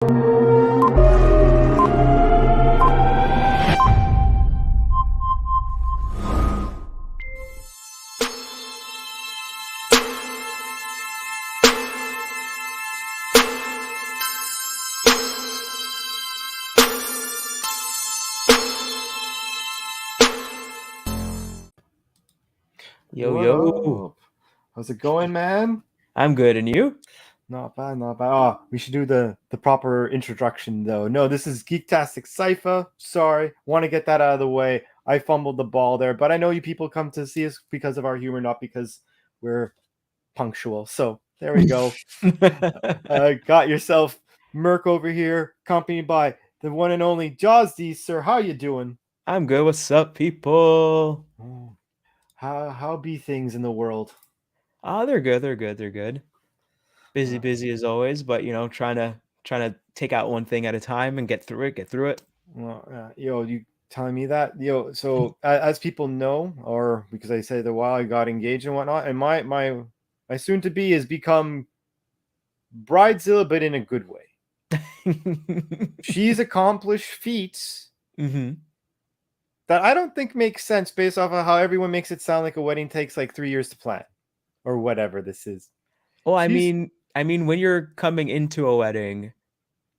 Yo. How's it going, man? I'm good, and you? Not bad, not bad. Oh, we should do the proper introduction, though. No, this is Geektastic Cypher. Sorry, want to get that out of the way. I fumbled the ball there, but I know you people come to see us because of our humor, not because we're punctual. So there we go. Got yourself Merc over here, accompanied by the one and only Jazzy, sir. How you doing? I'm good. What's up, people? Oh, how be things in the world? They're good. They're good. They're good. Busy as always, but trying to take out one thing at a time and get through it. Well, you telling me that? So as people know, or because I said a while I got engaged and whatnot, and my soon to be has become bridezilla, but in a good way. She's accomplished feats that I don't think makes sense based off of how everyone makes it sound like a wedding takes like 3 years to plan, or whatever this is. Well, I mean, when you're coming into a wedding,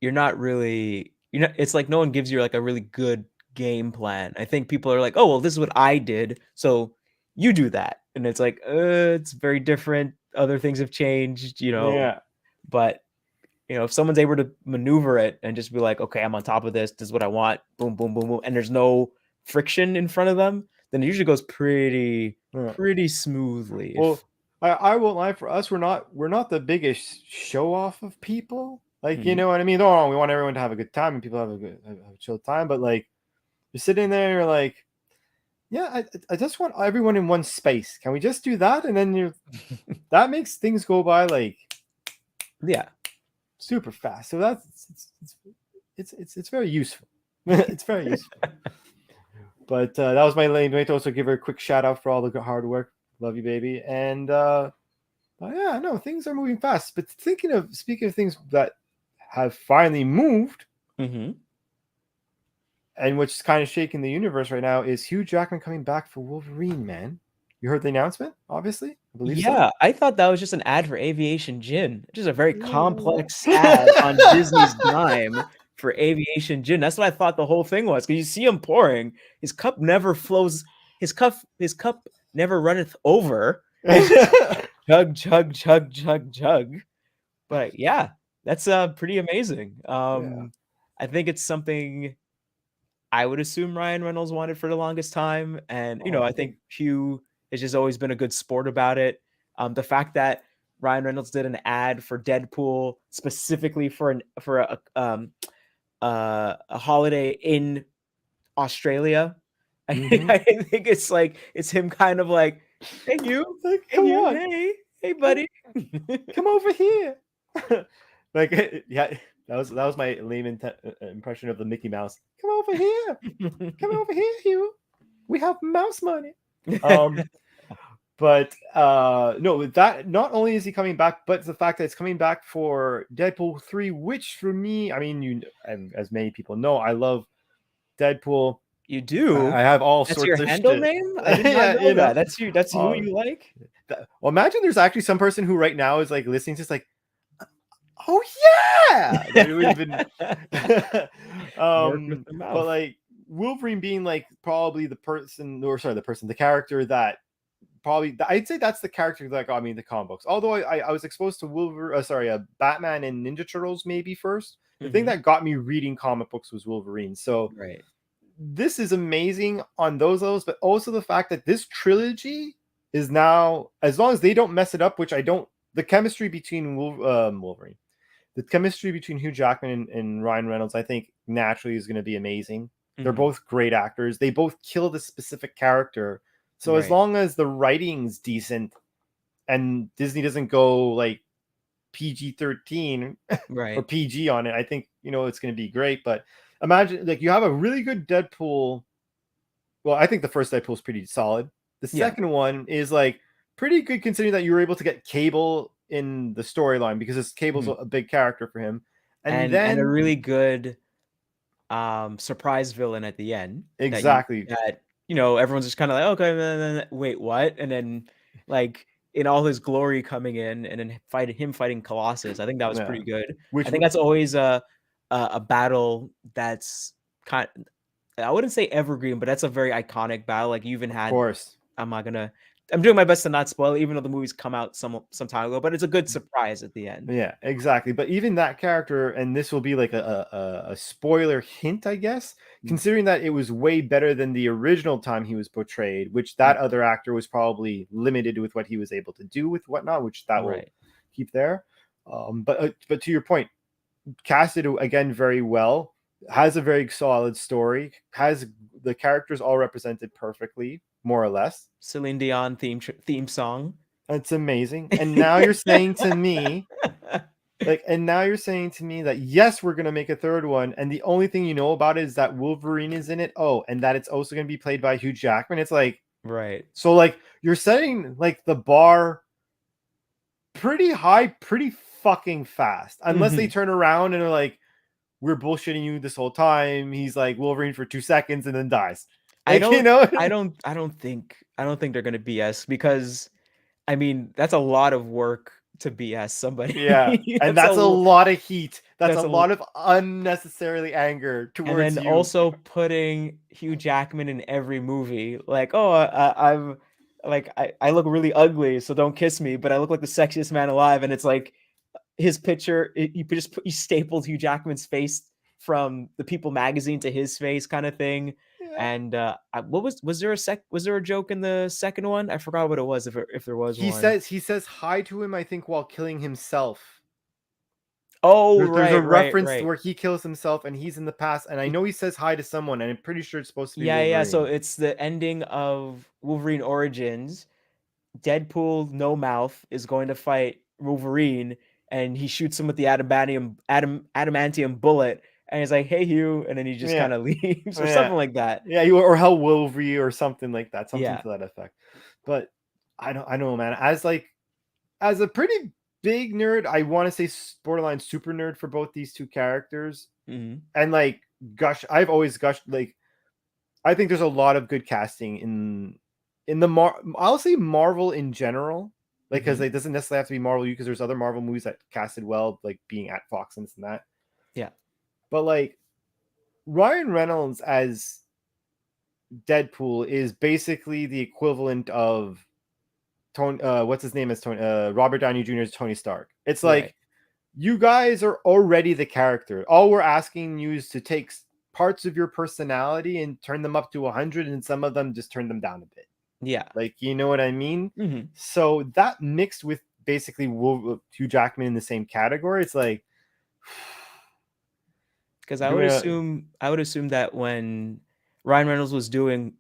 you're not really, it's like no one gives you like a really good game plan. I think people are like, oh, well, this is what I did, so you do that. And it's like, it's very different. Other things have changed, Yeah. But, if someone's able to maneuver it and just be like, okay, I'm on top of this. This is what I want. Boom, boom, boom, boom. And there's no friction in front of them, then it usually goes pretty smoothly. Well, I won't lie, for us, we're not the biggest show off of people. Like, you know what I mean? Oh, we want everyone to have a good time and people have a chill time. But like, you're sitting there, you're like, yeah, I just want everyone in one space. Can we just do that? And then that makes things go by like, super fast. So that's it's very useful. It's very useful. But that was my lane. I'd also give her a quick shout out for all the hard work. Love you, baby. And yeah, no, things are moving fast. But speaking of things that have finally moved, and which is kind of shaking the universe right now, is Hugh Jackman coming back for Wolverine, man. You heard the announcement, obviously? I believe so. I thought that was just an ad for Aviation Gin. Just a very complex ad on Disney's dime for Aviation Gin. That's what I thought the whole thing was. Because you see him pouring, his cup never flows. His cup never runneth over. Chug, chug, chug, chug, chug. But yeah, that's pretty amazing. I think it's something I would assume Ryan Reynolds wanted for the longest time. And, I think Hugh has just always been a good sport about it. The fact that Ryan Reynolds did an ad for Deadpool specifically for a holiday in Australia. I think it's like, it's him kind of like, hey, you, like, hey, you, on. Hey, buddy, come over here. Like, yeah, that was my lame impression of the Mickey Mouse. Come over here. Come over here, Hugh. We have mouse money. But no, with that, not only is he coming back, but the fact that it's coming back for Deadpool 3, which for me, I mean, and as many people know, I love Deadpool. You do? I have all that's sorts your of handle shit. Name? I did not know that. That's you. That's who you like? Well, imagine there's actually some person who right now is like listening, just like, oh yeah. But like Wolverine being like probably the character that probably, I'd say that's the character that got me into comic books. Although I was exposed to Batman and Ninja Turtles maybe first. The thing that got me reading comic books was Wolverine. So this is amazing on those levels, but also the fact that this trilogy is now, as long as they don't mess it up, which I don't, the chemistry between Wolverine, the chemistry between Hugh Jackman and Ryan Reynolds, I think naturally is going to be amazing. They're both great actors. They both kill the specific character. So as long as the writing's decent and Disney doesn't go like PG-13 or PG on it, I think, it's going to be great. But imagine, like, you have a really good Deadpool. Well, I think the first Deadpool is pretty solid. The second one is like pretty good, considering that you were able to get Cable in the storyline, because Cable's a big character for him. And and a then really good surprise villain at the end exactly. that everyone's just kind of like, okay, wait, what? And then like in all his glory coming in, and then fighting Colossus. I think that was Yeah. pretty good. I Which think that's always a battle that's kind, I wouldn't say evergreen, but that's a very iconic battle. Like you even of had, course. I'm doing my best to not spoil it, even though the movies come out some time ago, but it's a good surprise at the end. Yeah, exactly. But even that character, and this will be like a spoiler hint, I guess, considering that it was way better than the original time he was portrayed, which that other actor was probably limited with what he was able to do with whatnot, which that will keep there. But to your point, casted again very well, has a very solid story, has the characters all represented perfectly, more or less. Celine Dion theme song. It's amazing. And now you're saying to me, that yes, we're gonna make a third one, and the only thing you know about it is that Wolverine is in it. Oh, and that it's also gonna be played by Hugh Jackman. It's like, right. So like you're setting like the bar pretty high, pretty fucking fast. Unless they turn around and are like, we're bullshitting you this whole time. He's like Wolverine for 2 seconds and then dies. Like, I don't think they're gonna BS, because I mean that's a lot of work to BS somebody. Yeah, and that's a lot of heat. That's a lot of unnecessarily anger towards you. And then also putting Hugh Jackman in every movie, like, oh, I'm like I look really ugly, so don't kiss me, but I look like the sexiest man alive, and it's like his picture. You stapled Hugh Jackman's face from the People magazine to his face, kind of thing. And what was there a joke in the second one? I forgot what it was, if there was one. He says hi to him, I think, while killing himself. Oh, there's a reference where he kills himself and he's in the past, and I know he says hi to someone, and I'm pretty sure it's supposed to be Wolverine. Yeah. So it's the ending of Wolverine Origins. Deadpool, no mouth, is going to fight Wolverine, and he shoots him with the adamantium bullet, and he's like, "Hey, Hugh," and then he just kind of leaves, or something like that. Yeah, or Hell Wolverine, or something like that, something to that effect. But I don't know, man. As a pretty big nerd, I want to say borderline super nerd for both these two characters, and like I've always gushed. Like, I think there's a lot of good casting in the I'll say Marvel in general, like, because it doesn't necessarily have to be Marvel, because there's other Marvel movies that casted well, like being at Fox and this and that. Yeah, but like Ryan Reynolds as Deadpool is basically the equivalent of Tony. What's his name as Tony? Robert Downey Jr. as Tony Stark. It's like, you guys are already the character. All we're asking you is to take parts of your personality and turn them up to 100, and some of them just turn them down a bit. Yeah, like, you know what I mean? So that mixed with basically Hugh Jackman in the same category, it's like, because I would assume that when Ryan Reynolds was doing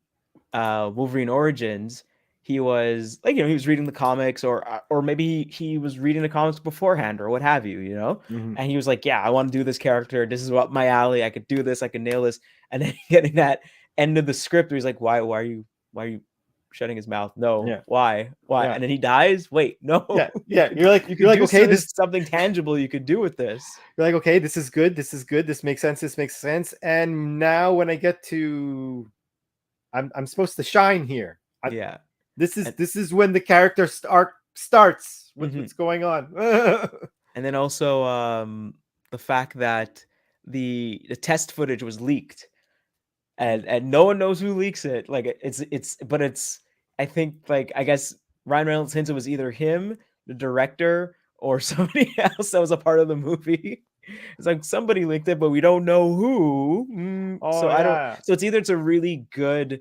Wolverine Origins, he was like, he was reading the comics, or maybe he was reading the comics beforehand, or what have you, and he was like, yeah, I want to do this character, this is up my alley, I could do this, I could nail this. And then getting that end of the script where he's like, why are you shutting his mouth? No. Why? And then he dies. Wait, no. You're like, okay, this is something tangible you could do with this. You're like, okay, this is good, this makes sense. And now when I get to, I'm supposed to shine here. This is when the character starts with what's going on. And then also the fact that the test footage was leaked, and no one knows who leaks it. Like, it's I think, like, I guess Ryan Reynolds hinted it was either him, the director, or somebody else that was a part of the movie. It's like, somebody leaked it, but we don't know who. So it's either it's a really good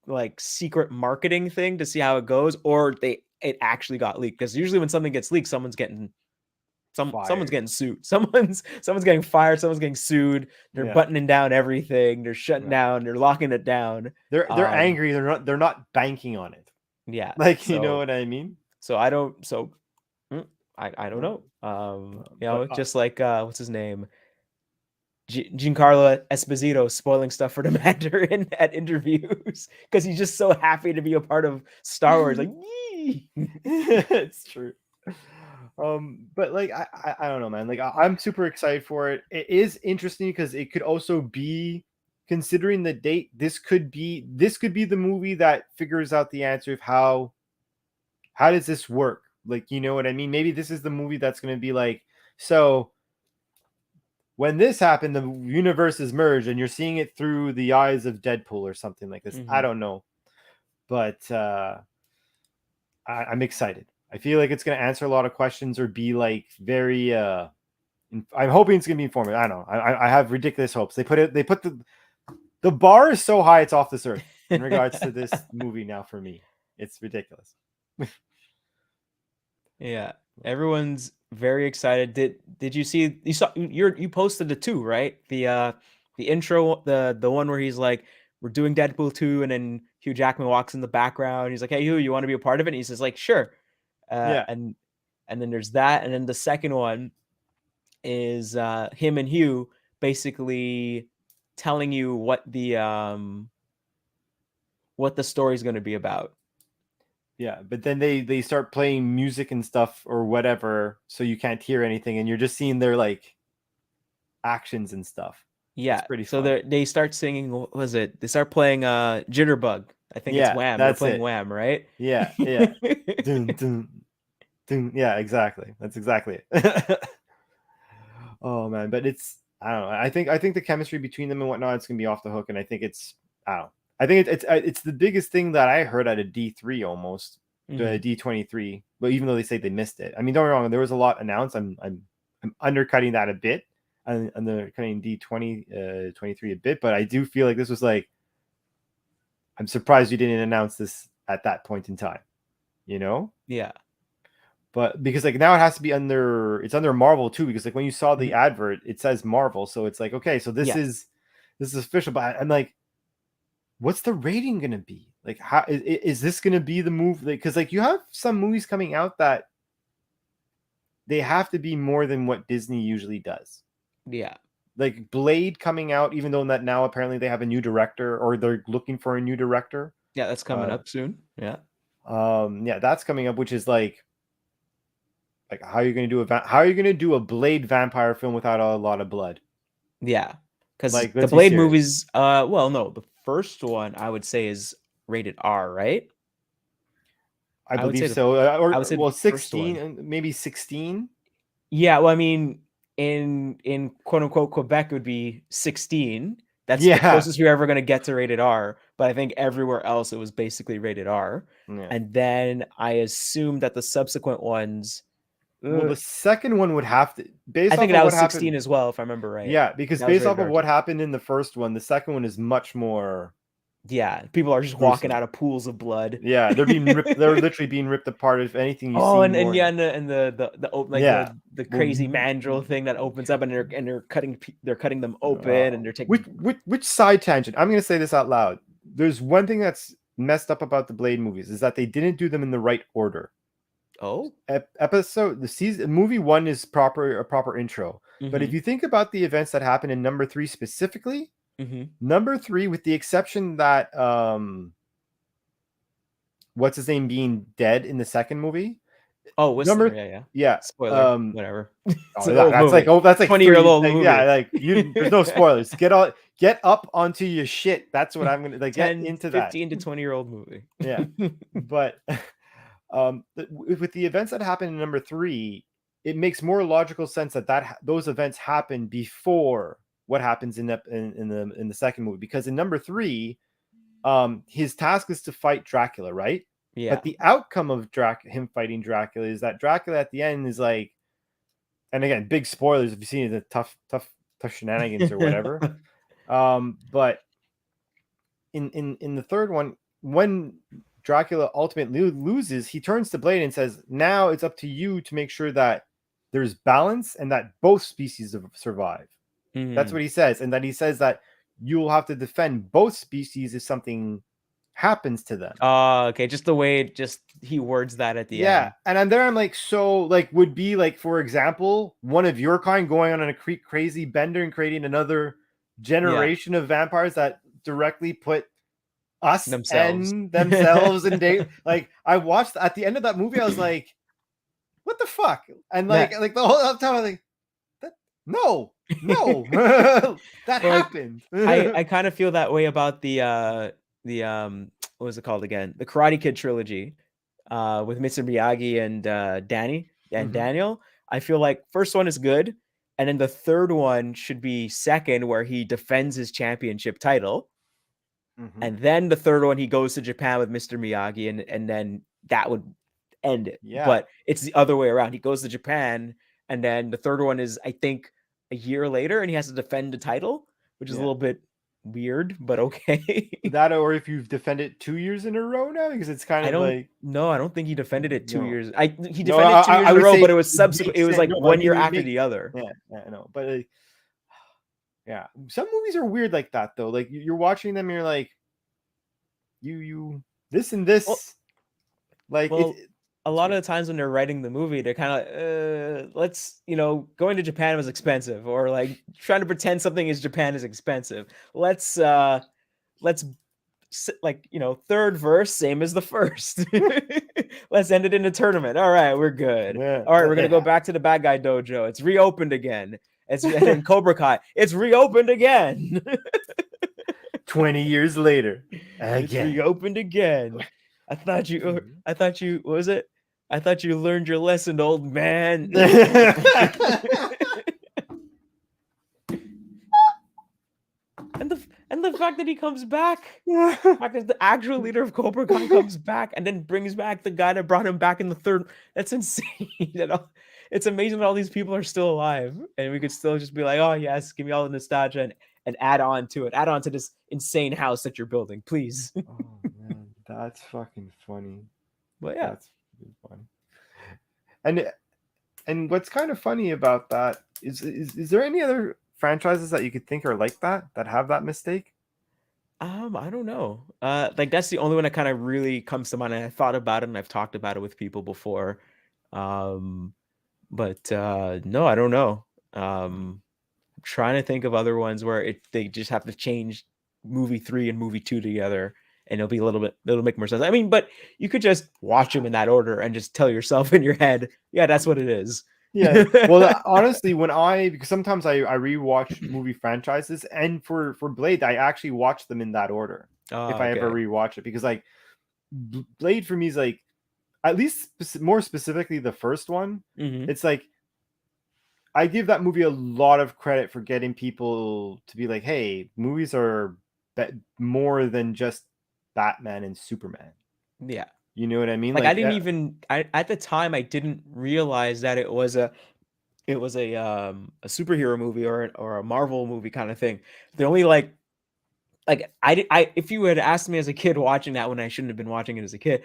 like secret marketing thing to see how it goes, or it actually got leaked. Because usually when something gets leaked, someone's getting sued. Someone's getting fired. Someone's getting sued. They're buttoning down everything. They're shutting down. They're locking it down. They're angry. They're not banking on it. Yeah, like, you know what I mean. So I don't. So I don't know. Just like what's his name, Giancarlo Esposito spoiling stuff for the Mandarin at interviews because he's just so happy to be a part of Star Wars. Like, it's true. But like I don't know, man. Like I'm super excited for it. It is interesting because it could also be, considering the date, this could be the movie that figures out the answer of how does this work? Like, you know what I mean? Maybe this is the movie that's going to be like, so when this happened, the universes merged, and you're seeing it through the eyes of Deadpool or something like this. I don't know, but I'm excited. I feel like it's going to answer a lot of questions or be like very. I'm hoping it's going to be informative. I don't know. I have ridiculous hopes. They put the bar is so high it's off this earth in regards to this movie now for me. It's ridiculous. Yeah, everyone's very excited. Did you see, you posted the two, right? The intro, the one where he's like, we're doing Deadpool 2, and then Hugh Jackman walks in the background. He's like, hey, Hugh, you want to be a part of it? And he says like, sure. Yeah. And then there's that, and then the second one is him and Hugh basically telling you what the story is going to be about. Yeah, but then they start playing music and stuff or whatever, so you can't hear anything, and you're just seeing their like actions and stuff. Yeah, it's pretty so fun. they start singing. What was it? They start playing Jitterbug. I think it's Wham. They're playing Wham, right? Yeah. Dun, dun, dun. Yeah, exactly. That's exactly it. Oh man, but it's, I don't know. I think the chemistry between them and whatnot, it's gonna be off the hook, and I think it's, I don't know. I think it's the biggest thing that I heard out of D3 almost, D23. But even though they say they missed it, I mean, don't get me wrong, there was a lot announced. I'm undercutting that a bit, and they're cutting D20 23 a bit, but I do feel like this was like, I'm surprised you didn't announce this at that point in time, you know? Yeah. But because like now it has to be under Marvel too, because like when you saw the advert, it says Marvel, so it's like, okay, so this is official. But I'm like, what's the rating gonna be? Like, how is this gonna be the move? Because like you have some movies coming out that they have to be more than what Disney usually does. Yeah. Like Blade coming out, even though that now apparently they have a new director, or they're looking for a new director. Yeah, that's coming up soon. Yeah. Yeah, that's coming up, which is like how are you going to do a Blade vampire film without a lot of blood? Yeah, because like the Blade movies, well, no, the first one I would say is rated R, right? I believe so. I would say well, 16, maybe 16. Yeah, well, I mean, in quote unquote Quebec, it would be 16. That's the closest you're ever going to get to rated R. But I think everywhere else it was basically rated R. Yeah. And then I assume that the subsequent ones. Well, the second one would have to, I think that was 16 as well, if I remember right. Yeah, because based off of what happened in the first one, the second one is much more. Yeah, people are just walking out of pools of blood. Yeah, they're being ripped. They're literally being ripped apart. If anything, you see. Oh, and the crazy mandrill thing that opens up, and they're cutting them open, and they're taking. Which side tangent? I'm gonna say this out loud. There's one thing that's messed up about the Blade movies is that they didn't do them in the right order. Oh, movie 1 is a proper intro. But if you think about the events that happened in number 3 specifically, number 3, with the exception that what's his name being dead in the second movie. Oh, Whistler, yeah. Spoiler, whatever. That's like 20-year-old movie. Yeah, like there's no spoilers. Get up onto your shit. That's what I'm gonna like. 10, get into 15 to 20-year-old movie. Yeah, but. With the events that happen in number 3, it makes more logical sense that those events happen before what happens in the second movie, because in number 3, his task is to fight Dracula, right? Yeah. But the outcome of him fighting Dracula is that Dracula at the end is like, and again, big spoilers if you've seen the tough shenanigans or whatever. But in the third one, when Dracula ultimately loses, he turns to Blade and says, now it's up to you to make sure that there's balance and that both species survive. That's what he says. And then he says that you'll have to defend both species if something happens to them. Okay. Just the way he words that at the end. Yeah. And I'm like, so like would be like, for example, one of your kind going on a crazy bender and creating another generation of vampires that directly put themselves in date. Like I watched at the end of that movie, I was like, what the fuck? And like the whole time I'm like, no, that happened. I kind of feel that way about the what was it called again? The Karate Kid trilogy, with Mr. Miyagi and Danny and Daniel. I feel like first one is good, and then the third one should be second, where he defends his championship title. And then the third one, he goes to Japan with Mr. Miyagi, and then that would end it. Yeah. But it's the other way around. He goes to Japan, and then the third one is, I think, a year later, and he has to defend the title, which is a little bit weird, but okay. That, or if you've defended 2 years in a row now, because it's kind of like, no, I don't think he defended it 2 years. He defended 2 years in a row, but it was subsequent. It was like 1 year after the other. Yeah, I know, but yeah, some movies are weird like that though. Like you're watching them, you're like, you this and this, like a lot of the times when they're writing the movie, they're kind of like, let's, going to Japan was expensive, or like trying to pretend something is Japan is expensive. Let's like, third verse, same as the first. Let's end it in a tournament. All right, we're good. Yeah, all right, we're gonna go back to the bad guy dojo. It's reopened again. And then Cobra Kai, it's reopened again. 20 years later, again. It's reopened again. I thought you, what was it? I thought you learned your lesson, old man. And the fact that he comes back, the actual leader of Cobra Kai comes back and then brings back the guy that brought him back in the third. That's insane. It's amazing that all these people are still alive, and we could still just be like, oh yes, give me all the nostalgia and add on to it. Add on to this insane house that you're building, please. Oh man, that's fucking funny. But yeah, that's funny. And what's kind of funny about that is there any other franchises that you could think are like that have that mistake? I don't know. Like that's the only one that kind of really comes to mind. And I thought about it and I've talked about it with people before. But no, I don't know. I'm trying to think of other ones where they just have to change movie 3 and movie 2 together, and it'll make more sense. I mean, but you could just watch them in that order and just tell yourself in your head, yeah, that's what it is. Yeah. Well, honestly, because sometimes I rewatch movie franchises, and for Blade, I actually watch them in that order. If I ever rewatch it, because like Blade for me is like, at least more specifically the first one, it's like I give that movie a lot of credit for getting people to be like, hey, movies are more than just Batman and Superman. Yeah. You know what I mean? Like I didn't even at the time I didn't realize that it was a superhero movie or a Marvel movie kind of thing. The only like I if you had asked me as a kid watching that when I shouldn't have been watching it as a kid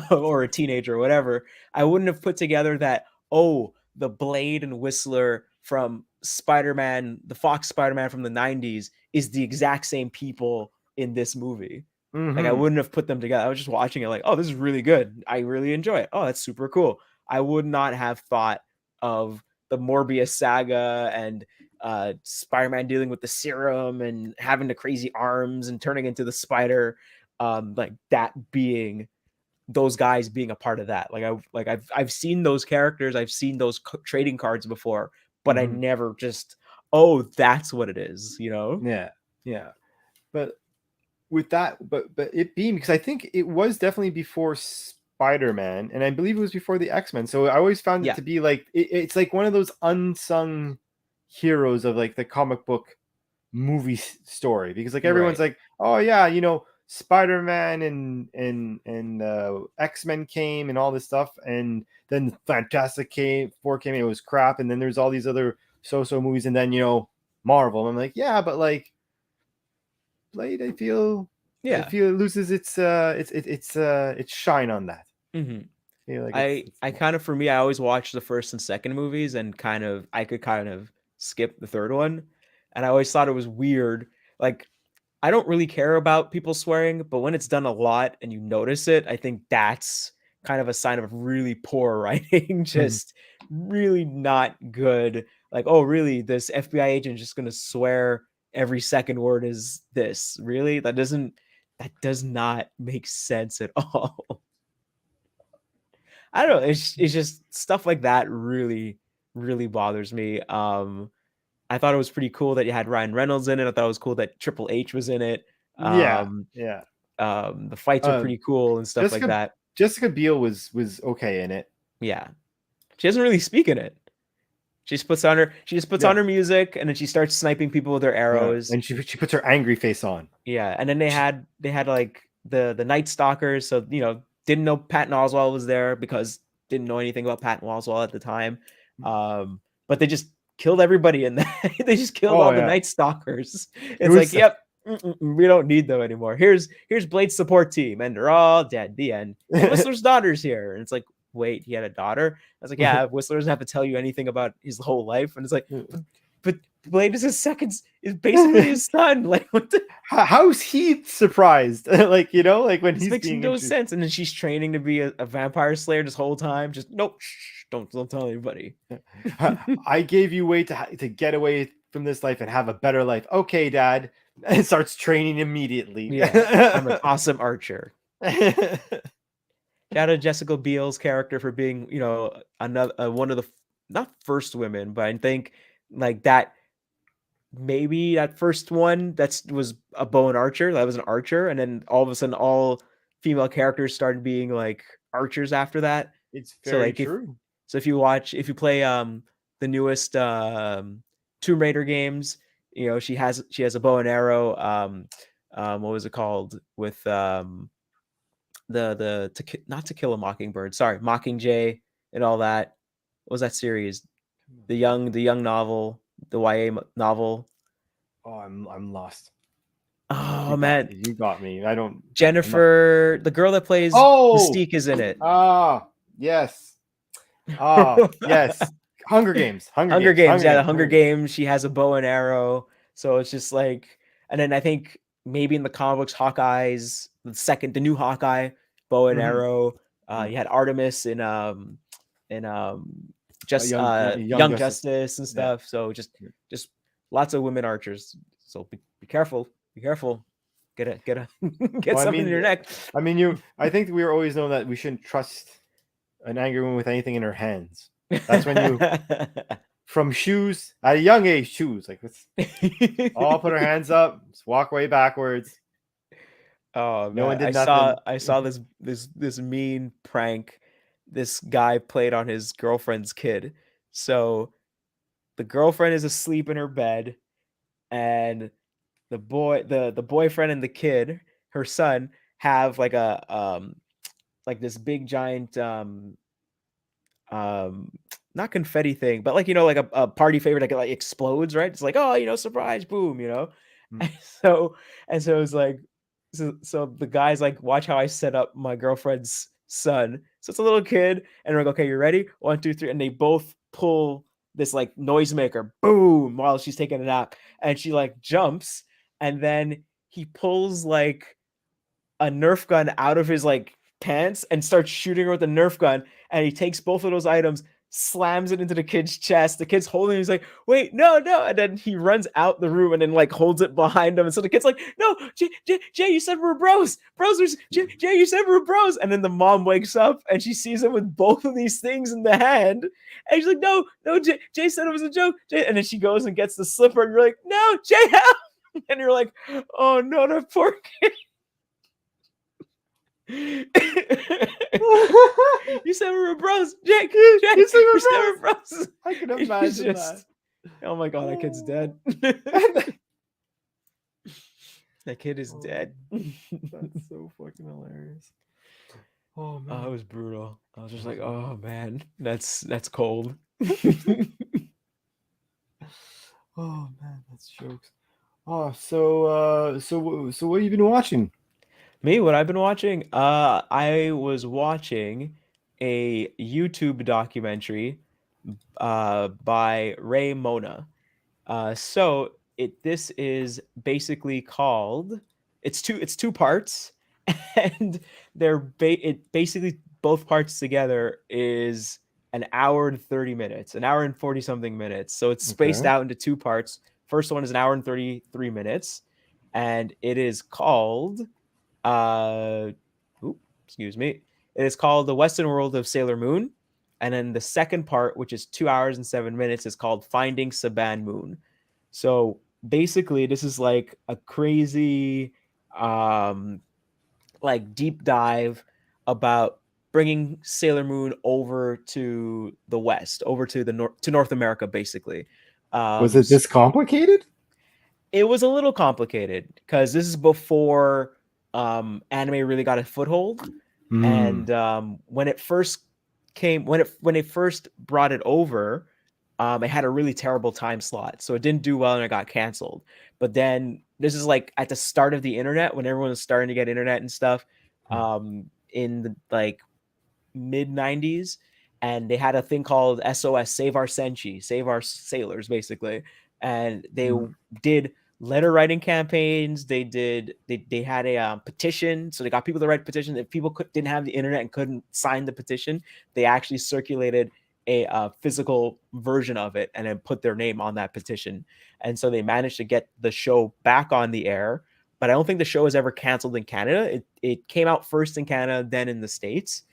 or a teenager or whatever, I wouldn't have put together that, oh, the Blade and Whistler from Spider-Man, the Fox Spider-Man from the 90s is the exact same people in this movie. Like I wouldn't have put them together. I was just watching it like, oh, this is really good. I really enjoy it. Oh, that's super cool. I would not have thought of the Morbius saga and Spider-Man dealing with the serum and having the crazy arms and turning into the spider, like that being those guys being a part of that. I've seen those characters, I've seen those trading cards before, but I never just, oh, that's what it is, Yeah. But with that, but it being, because I think it was definitely before Spider-Man, and I believe it was before the X-Men. So I always found it to be like it's like one of those unsung heroes of like the comic book movie story, because like everyone's like, oh yeah, Spider-Man and X-Men came and all this stuff, and then Fantastic Four came and it was crap, and then there's all these other so-so movies, and then Marvel. And I'm like, yeah, but like Blade, I feel it loses its shine on that. I kind of, for me, I always watch the first and second movies, and I could kind of skip the third one, and I always thought it was weird. Like, I don't really care about people swearing, but when it's done a lot and you notice it, I think that's kind of a sign of really poor writing, just really not good. Like, oh, really? This FBI agent is just going to swear every second word is this? Really? That does not make sense at all. I don't know. It's just stuff like that really really bothers me. I thought it was pretty cool that you had Ryan Reynolds in it. I thought it was cool that Triple H was in it. Yeah, yeah. The fights are Um, pretty cool and stuff like that. Jessica Biel was okay in it. Yeah, she doesn't really speak in it. She just puts on her music, and then she starts sniping people with her arrows. And she puts her angry face on. Yeah, and then they had like the Night Stalkers, so didn't know Patton Oswalt was there because didn't know anything about Patton Oswalt at the time. But they just killed everybody in that. They just killed all the Night Stalkers. It's like, yep, we don't need them anymore. Here's Blade's support team, and they're all dead. The end. And Whistler's daughter's here, and it's like, wait, he had a daughter? I was like, yeah, Whistler doesn't have to tell you anything about his whole life. And it's like, but Blade is is basically his son. Like, what the? How's he surprised? Like, when he's makes no sense. And then she's training to be a vampire slayer this whole time. Just nope, don't tell anybody. I gave you way to get away from this life and have a better life. Okay, Dad. And starts training immediately. Yeah, I'm an awesome archer. Shout out to Jessica Biel's character for being, another one of the not first women, but I think like that. Maybe that first one was a bow and archer. That was an archer, and then all of a sudden, all female characters started being like archers after that. It's very true. If you play the newest Tomb Raider games, she has a bow and arrow. What was it called with not To Kill a Mockingbird? Sorry, Mockingjay and all that. What was that series? The young novel. The YA novel. Oh, I'm lost. Oh, man. You got me. I don't. Jenifer, the girl that plays Mystique is in it. Ah, yes. Ah, yes. Hunger Games. Hunger Games. Yeah, the Hunger Games. She has a bow and arrow. So it's just like, and then I think maybe in the comic books, Hawkeye's the new Hawkeye, bow and arrow. You had Artemis in Young Justice and stuff. So just lots of women archers. So be careful. Be careful. Get something in your neck. I think we were always known that we shouldn't trust an angry woman with anything in her hands. That's when you from shoes at a young age, shoes. Like, let's all put our hands up, just walk way backwards. Oh man, no one did nothing. I saw this mean prank this guy played on his girlfriend's kid. So the girlfriend is asleep in her bed, and the boyfriend and the kid, her son, have like a like this big giant not confetti thing, but like like a party favorite that like explodes, right? It's like, oh, surprise, boom, And so it's like so the guy's like, watch how I set up my girlfriend's son. So it's a little kid, and we're like, okay, you ready? 1, 2, 3, and they both pull this like noisemaker, boom, while she's taking a nap, and she like jumps, and then he pulls like a Nerf gun out of his like pants and starts shooting her with a Nerf gun, and he takes both of those items, slams it into the kid's chest. The kid's holding it. He's like, wait, no. And then he runs out the room and then like holds it behind him. And so the kid's like, no, Jay, you said we're bros. Jay, you said we're bros. And then the mom wakes up and she sees him with both of these things in the hand. And she's like, no, Jay said it was a joke. Jay. And then she goes and gets the slipper and you're like, no, Jay, help. And you're like, oh no, that poor kid. You said we were bros, Jake. You said we were bros. I can imagine that. Oh my god, that kid's dead. That kid is dead. That's so fucking hilarious. Oh man, it was brutal. I was just like, oh man, that's cold. Oh man, that's jokes. Oh, so what have you been watching? Me, what I've been watching? I was watching a YouTube documentary by Ray Mona. So this is basically called, it's two parts, and they're basically both parts together is an hour and 30 minutes, an hour and 40 something minutes. So it's spaced out into two parts. First one is an hour and 33 minutes, and it is called excuse me. It is called The Western World of Sailor Moon. And then the second part, which is 2 hours and 7 minutes, is called Finding Saban Moon. So basically, this is like a crazy, like deep dive about bringing Sailor Moon over to the West, over to the North America, basically. Was it this complicated? It was a little complicated because this is before anime really got a foothold, and when it first came, when it first brought it over, it had a really terrible time slot, so it didn't do well and it got canceled. But then this is like at the start of the internet when everyone was starting to get internet and stuff, in the like mid 90s, and they had a thing called SOS, Save Our Senshi, Save Our Sailors, basically. And they did letter writing campaigns. They had a petition, so they got people to write petitions. If people didn't have the internet and couldn't sign the petition, they actually circulated a physical version of it and then put their name on that petition. And so they managed to get the show back on the air. But I don't think the show was ever canceled in Canada. It came out first in Canada, then in the States.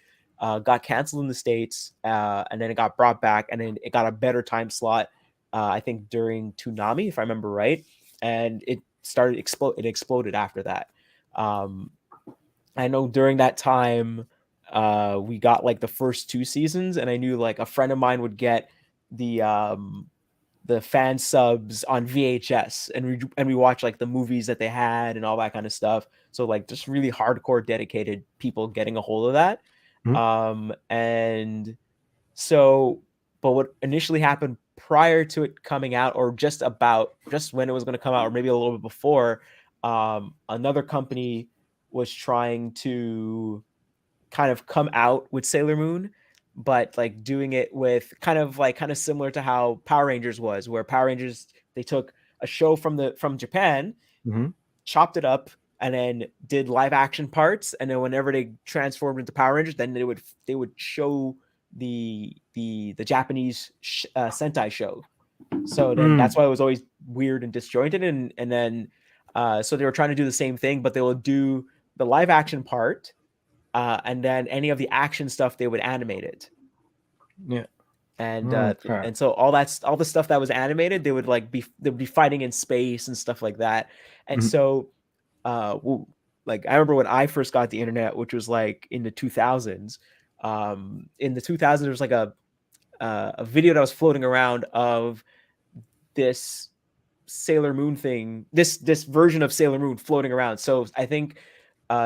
Got canceled in the States, and then it got brought back, and then it got a better time slot, I think during Toonami, if I remember right, and it started it exploded after that. I know during that time, we got like the first 2 seasons, and I knew like a friend of mine would get the fan subs on VHS, and we watch like the movies that they had and all that kind of stuff. So like just really hardcore dedicated people getting a hold of that. And so, but what initially happened prior to it coming out, or just when it was going to come out, or maybe a little bit before, another company was trying to kind of come out with Sailor Moon, but like doing it with kind of similar to how Power Rangers was, where Power Rangers, they took a show from Japan, chopped it up, and then did live action parts, and then whenever they transformed into Power Rangers, then they would show the Japanese Sentai show. So then that's why it was always weird and disjointed, and then so they were trying to do the same thing, but they would do the live action part, and then any of the action stuff they would animate it. Yeah. And so all the stuff that was animated, they would be fighting in space and stuff like that. And so like I remember when I first got the internet, which was like in the 2000s. In the 2000s, there was like a video that was floating around of this Sailor Moon thing, this version of Sailor Moon floating around. So I think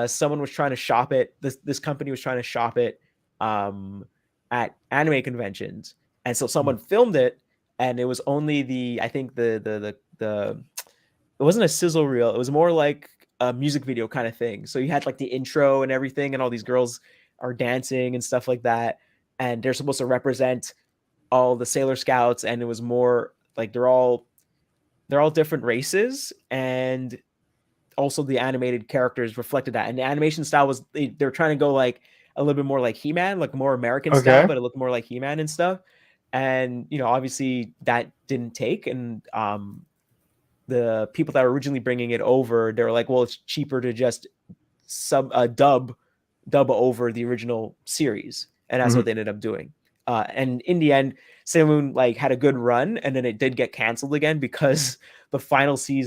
someone was trying to shop it. This company was trying to shop it at anime conventions, and so someone filmed it, and it was only I think the it wasn't a sizzle reel. It was more like a music video kind of thing. So you had like the intro and everything, and all these girls are dancing and stuff like that, and they're supposed to represent all the Sailor Scouts, and it was more like they're all different races, and also the animated characters reflected that. And the animation style was they're trying to go like a little bit more like He-Man, like more American style, but it looked more like He-Man and stuff. And obviously that didn't take, and the people that were originally bringing it over, they were like, well, it's cheaper to just dub over the original series, and that's what they ended up doing. And in the end, Sailor Moon like had a good run, and then it did get canceled again because the final 2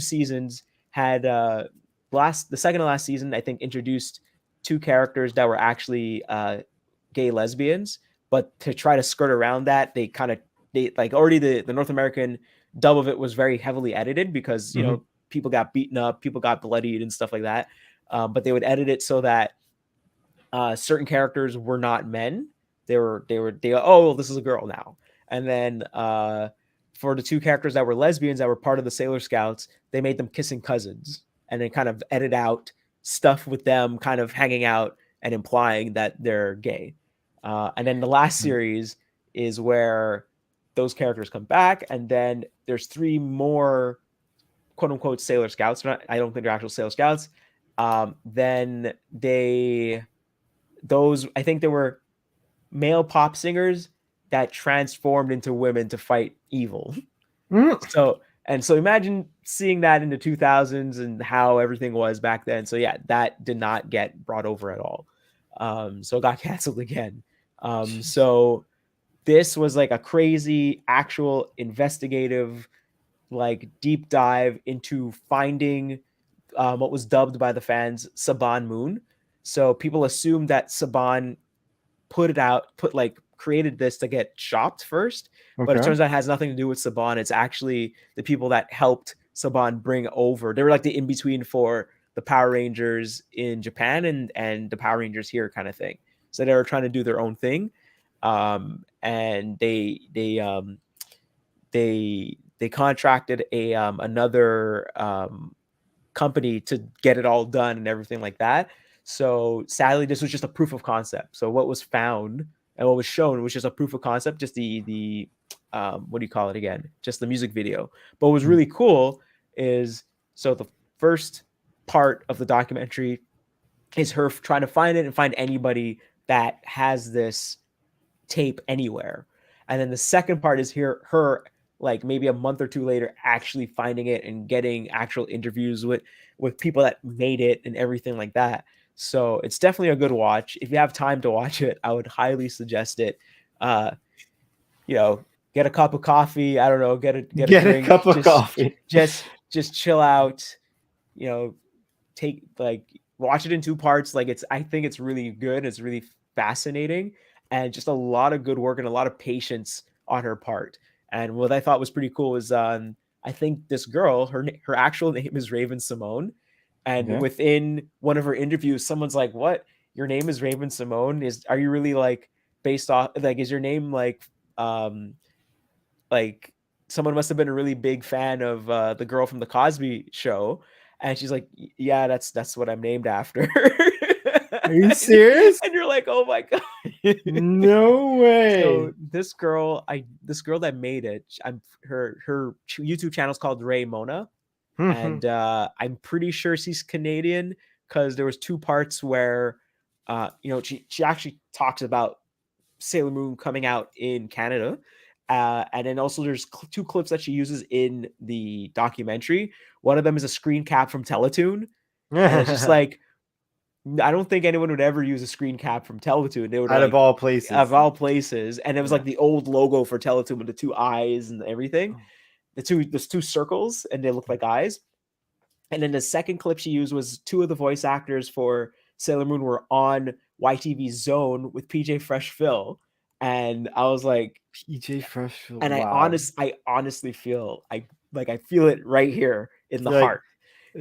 seasons had the second to last season, I think, introduced 2 characters that were actually gay lesbians. But to try to skirt around that, they like already the North American dub of it was very heavily edited because people got beaten up, people got bloodied and stuff like that. But they would edit it so that certain characters were not men. They oh, this is a girl now. And then for the 2 characters that were lesbians that were part of the Sailor Scouts, they made them kissing cousins, and then kind of edit out stuff with them kind of hanging out and implying that they're gay. And then the last series is where those characters come back, and then there's 3 more quote unquote Sailor Scouts. I don't think they're actual Sailor Scouts. Then I think they were male pop singers that transformed into women to fight evil. So imagine seeing that in the 2000s and how everything was back then. So yeah, that did not get brought over at all. So it got canceled again. So this was like a crazy actual investigative, like deep dive into finding what was dubbed by the fans Saban Moon. So people assumed that Saban created this to get shopped first, but it turns out it has nothing to do with Saban. It's actually the people that helped Saban bring over. They were like the in between for the Power Rangers in Japan and the Power Rangers here, kind of thing. So they were trying to do their own thing, and they contracted another company to get it all done and everything like that. So sadly, this was just a proof of concept. So what was found and what was shown was just a proof of concept, just the what do you call it again? Just the music video. But what was really cool is, so the first part of the documentary is her trying to find it and find anybody that has this tape anywhere. And then the second part is her like maybe a month or two later actually finding it and getting actual interviews with people that made it and everything like that. So it's definitely a good watch. If you have time to watch it, I would highly suggest it. Get a cup of coffee. I don't know, get a drink, a cup of coffee. Just chill out. Watch it in two parts. I think it's really good. It's really fascinating, and just a lot of good work and a lot of patience on her part. And what I thought was pretty cool is I think this girl, her actual name is Raven Simone. And within one of her interviews, someone's like, "What? Your name is Raven Simone? Are you really like based off, like, is your name like someone must have been a really big fan of the girl from the Cosby Show?" And she's like, "Yeah, that's what I'm named after." Are you serious? And you're like, "Oh my god, no way!" So this girl that made it, her YouTube channel is called Ray Mona, and I'm pretty sure she's Canadian, because there was two parts where, she actually talks about Sailor Moon coming out in Canada. And then also there's two clips that she uses in the documentary. One of them is a screen cap from Teletoon. And it's just like, I don't think anyone would ever use a screen cap from Teletoon. They would out of all places. And it was like the old logo for Teletoon with the two eyes and everything. There's two circles and they look like eyes. And then the second clip she used was two of the voice actors for Sailor Moon were on YTV's Zone with PJ Fresh Phil. And I was like, PJ Fresh Phil. And wow. I honestly feel I feel it right here in the heart.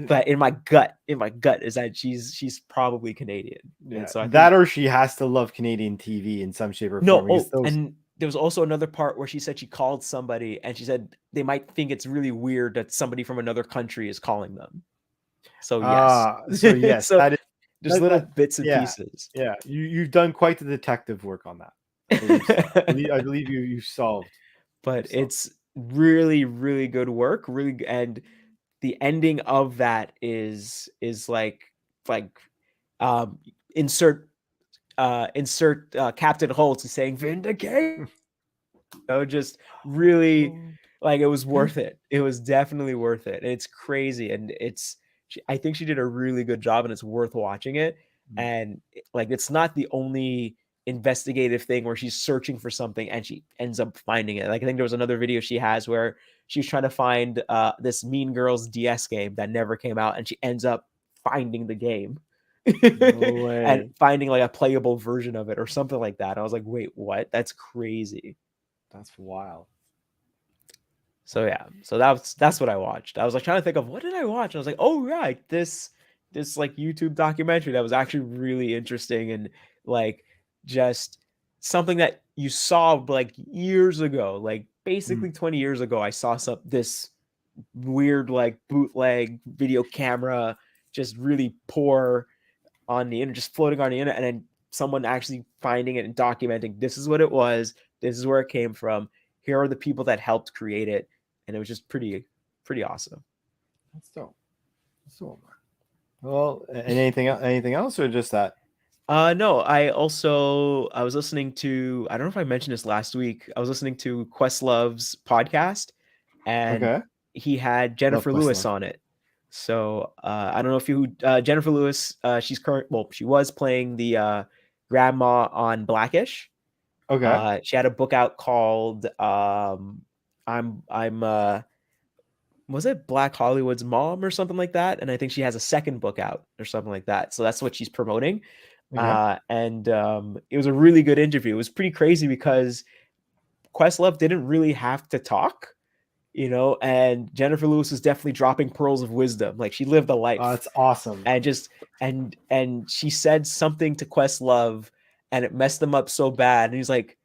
But in my gut is that she's probably Canadian. Yeah, and so or she has to love Canadian TV in some shape or form. And there was also another part where she said she called somebody and she said they might think it's really weird that somebody from another country is calling them. So yes. So yes, so there's little bits and pieces. Yeah, you've done quite the detective work on that. I believe you solved. But it's really, really good work. Really, and the ending of that is like insert Captain Holt saying "Vindicate." Just really, like, it was worth it. It was definitely worth it. And it's crazy, and I think she did a really good job, and it's worth watching it. And like, it's not the only investigative thing where she's searching for something and she ends up finding it. Like, I think there was another video she has where she's trying to find this Mean Girls DS game that never came out, and she ends up finding the game. No way. And finding like a playable version of it or something like that. I was like, wait, what? That's crazy. That's wild. So yeah, so that's what I watched. I was like trying to think of what did I watch. I was like, oh right, this like YouTube documentary that was actually really interesting, and like just something that you saw like years ago, like basically 20 years ago. I saw this weird like bootleg video camera, just really poor on the internet, just floating on the internet, and then someone actually finding it and documenting this is what it was, this is where it came from, here are the people that helped create it, and it was just pretty awesome. That's dope. Well, anything else or just that? No, I was listening to, I don't know if I mentioned this last week, I was listening to Questlove's podcast, and he had Jenifer Lewis on it. So I don't know if you Jenifer Lewis, she was playing the grandma on Blackish. Okay. She had a book out called I'm was it Black Hollywood's Mom or something like that? And I think she has a second book out or something like that. So that's what she's promoting. Okay. And it was a really good interview. It was pretty crazy because Questlove didn't really have to talk, and Jenifer Lewis was definitely dropping pearls of wisdom. Like, she lived a life, That's awesome. and just and she said something to Questlove, and it messed them up so bad. And he's like,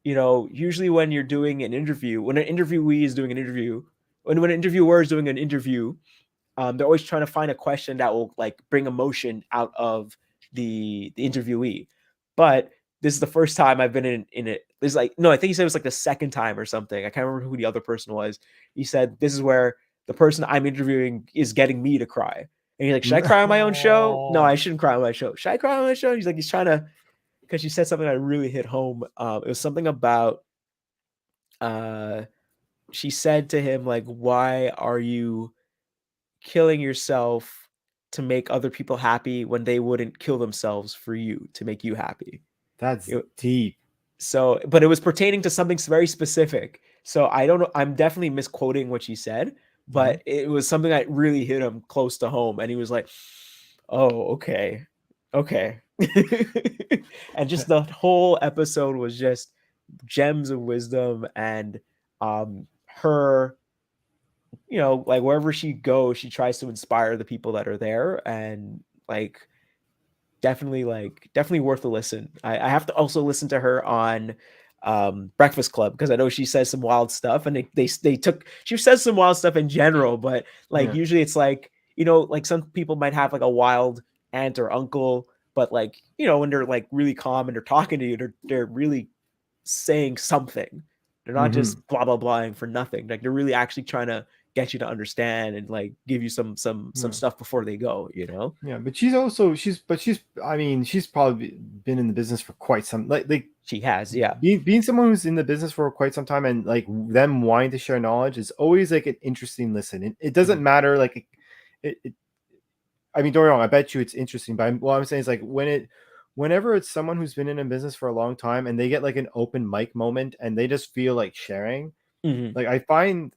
usually when you're doing an interview, when an interviewee is doing an interview, when an interviewer is doing an interview, they're always trying to find a question that will like bring emotion out of the interviewee. But this is the first time I've been in it. There's like, no, I think he said it was like the second time or something. I can't remember who the other person was. He said, this is where the person I'm interviewing is getting me to cry. And he's like, should I cry on my own show? No, I shouldn't cry on my show. Should I cry on my show? He's like, he's trying to, because she said something that really hit home. It was something about, she said to him, like, why are you killing yourself to make other people happy when they wouldn't kill themselves for you to make you happy? That's deep. So, but it was pertaining to something very specific. So I don't know. I'm definitely misquoting what she said, but it was something that really hit him close to home. And he was like, oh, okay. Okay. And just the whole episode was just gems of wisdom, and her, like wherever she goes, she tries to inspire the people that are there, and definitely worth a listen. I have to also listen to her on Breakfast Club, because I know she says some wild stuff, and she says some wild stuff in general, but usually it's like, like some people might have like a wild aunt or uncle, but when they're like really calm and they're talking to you, they're really saying something. They're not just blah blah blahing for nothing. Like, they're really actually trying to get you to understand and like give you some stuff before they go. Yeah, but she's I mean, she's probably been in the business for quite some, like she has, yeah. Being someone who's in the business for quite some time, and like them wanting to share knowledge is always like an interesting listen. It doesn't matter, like I mean, don't get me wrong, I bet you it's interesting, but what I'm saying is, like, whenever it's someone who's been in a business for a long time and they get like an open mic moment and they just feel like sharing, like I find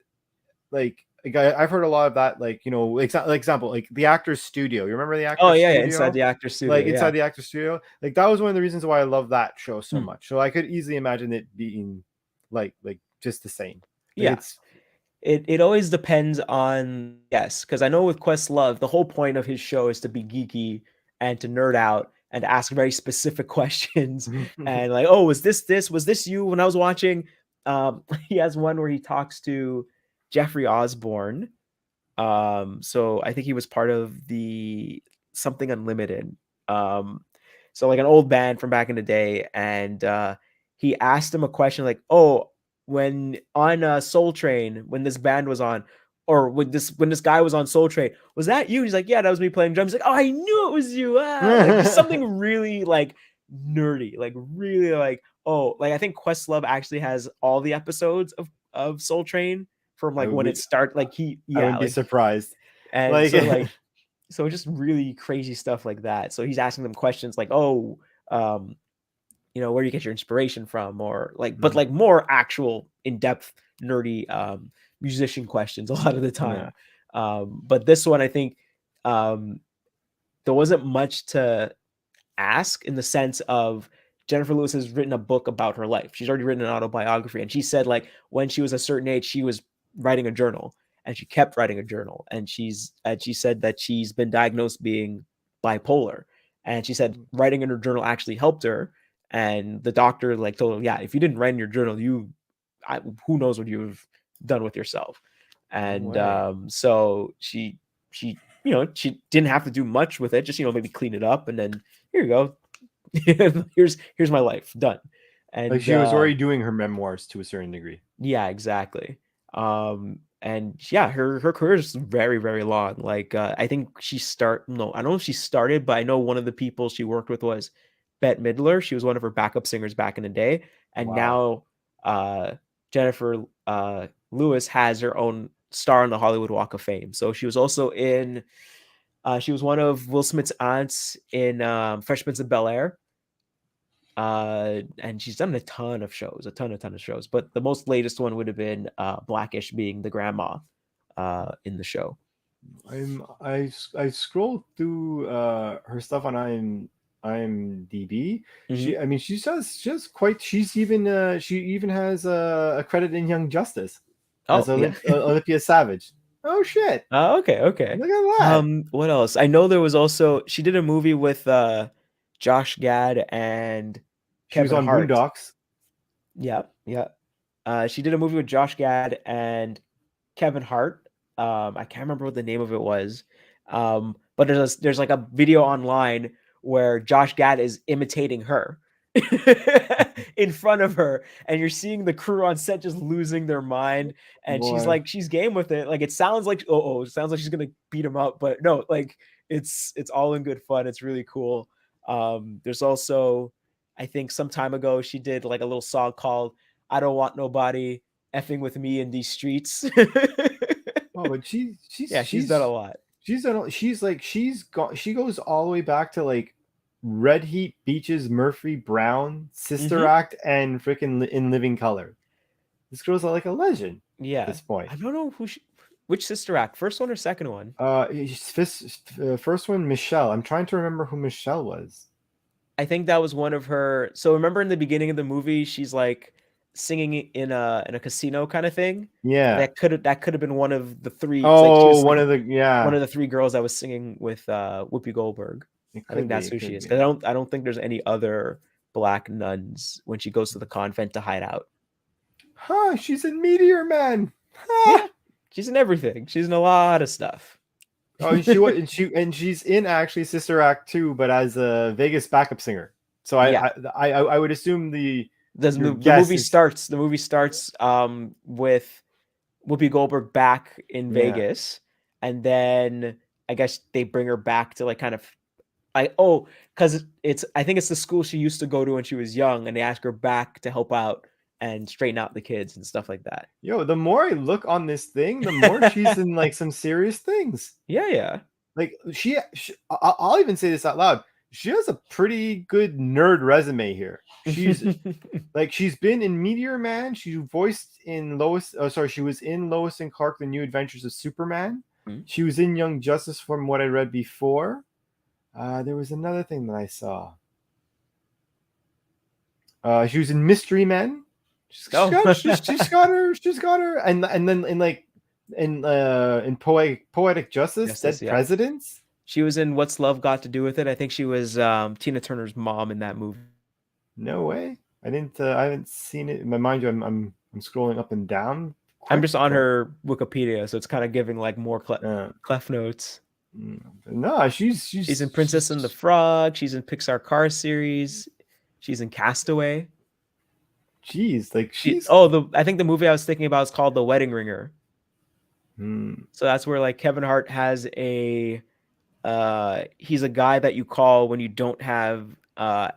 like I've heard a lot of that, like, example, like the Actors Studio. You remember the Actors Studio? Inside the Actors Studio. Like inside the Actors Studio. Like, that was one of the reasons why I love that show so much. So I could easily imagine it being like just the same. Like, it always depends on, yes, because I know with Questlove, the whole point of his show is to be geeky and to nerd out and to ask very specific questions. And like, oh, was this you when I was watching? He has one where he talks to Jeffrey Osborne. So I think he was part of the Something Unlimited. So like an old band from back in the day, and he asked him a question like, oh, when on Soul Train, when this band was on, or when this guy was on Soul Train, was that you? He's like, yeah, that was me playing drums. He's like, oh, I knew it was you. Like, just something really like nerdy, like really like, oh, like I think Questlove actually has all the episodes of Soul Train from like when it started. Like I wouldn't be surprised. And so just really crazy stuff like that. So he's asking them questions like, oh, where do you get your inspiration from, or like, but like more actual in-depth nerdy musician questions a lot of the time. But this one, I think there wasn't much to ask, in the sense of Jenifer Lewis has written a book about her life. She's already written an autobiography, and she said like when she was a certain age, she was writing a journal, and she kept writing a journal, and she said that she's been diagnosed being bipolar, and she said writing in her journal actually helped her. And the doctor like told her, yeah, if you didn't write in your journal, who knows what you've done with yourself. And so she she didn't have to do much with it, just maybe clean it up, and then here you go. here's my life done. And like, she was already doing her memoirs to a certain degree. Yeah, exactly. And yeah, her career is very, very long. Like I think I don't know if she started, but I know one of the people she worked with was Bette Midler. She was one of her backup singers back in the day, and now Jenifer Lewis has her own star on the Hollywood Walk of Fame. So she was also in she was one of Will Smith's aunts in Fresh Prince of Bel-Air. And she's done a ton of shows, a ton of shows. But the most latest one would have been Blackish, being the grandma in the show. I scrolled through her stuff on IMDb. Mm-hmm. She even has a credit in Young Justice as Yeah. Olympia Savage. Oh shit! Okay. Look at that. What else? I know there was also, she did a movie with Josh Gad and She was Kevin on Hart. Boondocks. Yeah. She did a movie with Josh Gad and Kevin Hart. I can't remember what the name of it was. But there's like a video online where Josh Gad is imitating her in front of her, and you're seeing the crew on set just losing their mind, and she's game with it. Like, it sounds like it sounds like she's gonna beat him up, but no, like it's all in good fun. It's really cool. There's also, I think some time ago, she did like a little song called "I Don't Want Nobody Effing With Me in These Streets." But she's done a lot. She goes all the way back to like Red Heat, Beaches, Murphy, Brown, Sister Act, and freaking In Living Color. This girl's like a legend. Yeah. At this point, I don't know which Sister Act, first one or second one. First one, Michelle. I'm trying to remember who Michelle was. I think that was one of her. So remember in the beginning of the movie, she's like singing in a casino kind of thing. Yeah, that could have been one of the three. Oh, one of the three girls that was singing with Whoopi Goldberg. I think that's who she is. I don't think there's any other black nuns when she goes to the convent to hide out. Huh? She's in Meteor Man. Yeah, she's in everything. She's in a lot of stuff. Oh, she's in actually Sister Act 2, but as a Vegas backup singer. So I would assume the movie starts with Whoopi Goldberg back in Vegas, and then I guess they bring her back to like kind of because I think it's the school she used to go to when she was young, and they ask her back to help out and straighten out the kids and stuff like that. Yo, the more I look on this thing, the more she's in like some serious things. Yeah. Like I'll even say this out loud. She has a pretty good nerd resume here. She's like, she's been in Meteor Man. She voiced in she was in Lois and Clark: The New Adventures of Superman. Mm-hmm. She was in Young Justice, from what I read before. There was another thing that I saw. She was in Mystery Men. She's got her, and then in Poetic Justice, Dead Presidents. She was in What's Love Got to Do with It. I think she was Tina Turner's mom in that movie. No way. I haven't seen it. Mind you, I'm scrolling up and down. I'm just on her Wikipedia, so it's kind of giving like more clef notes. No, she's in Princess and the Frog. She's in Pixar Car series. She's in Castaway. Jeez, like I think the movie I was thinking about is called The Wedding Ringer. So that's where like Kevin Hart has he's a guy that you call when you don't have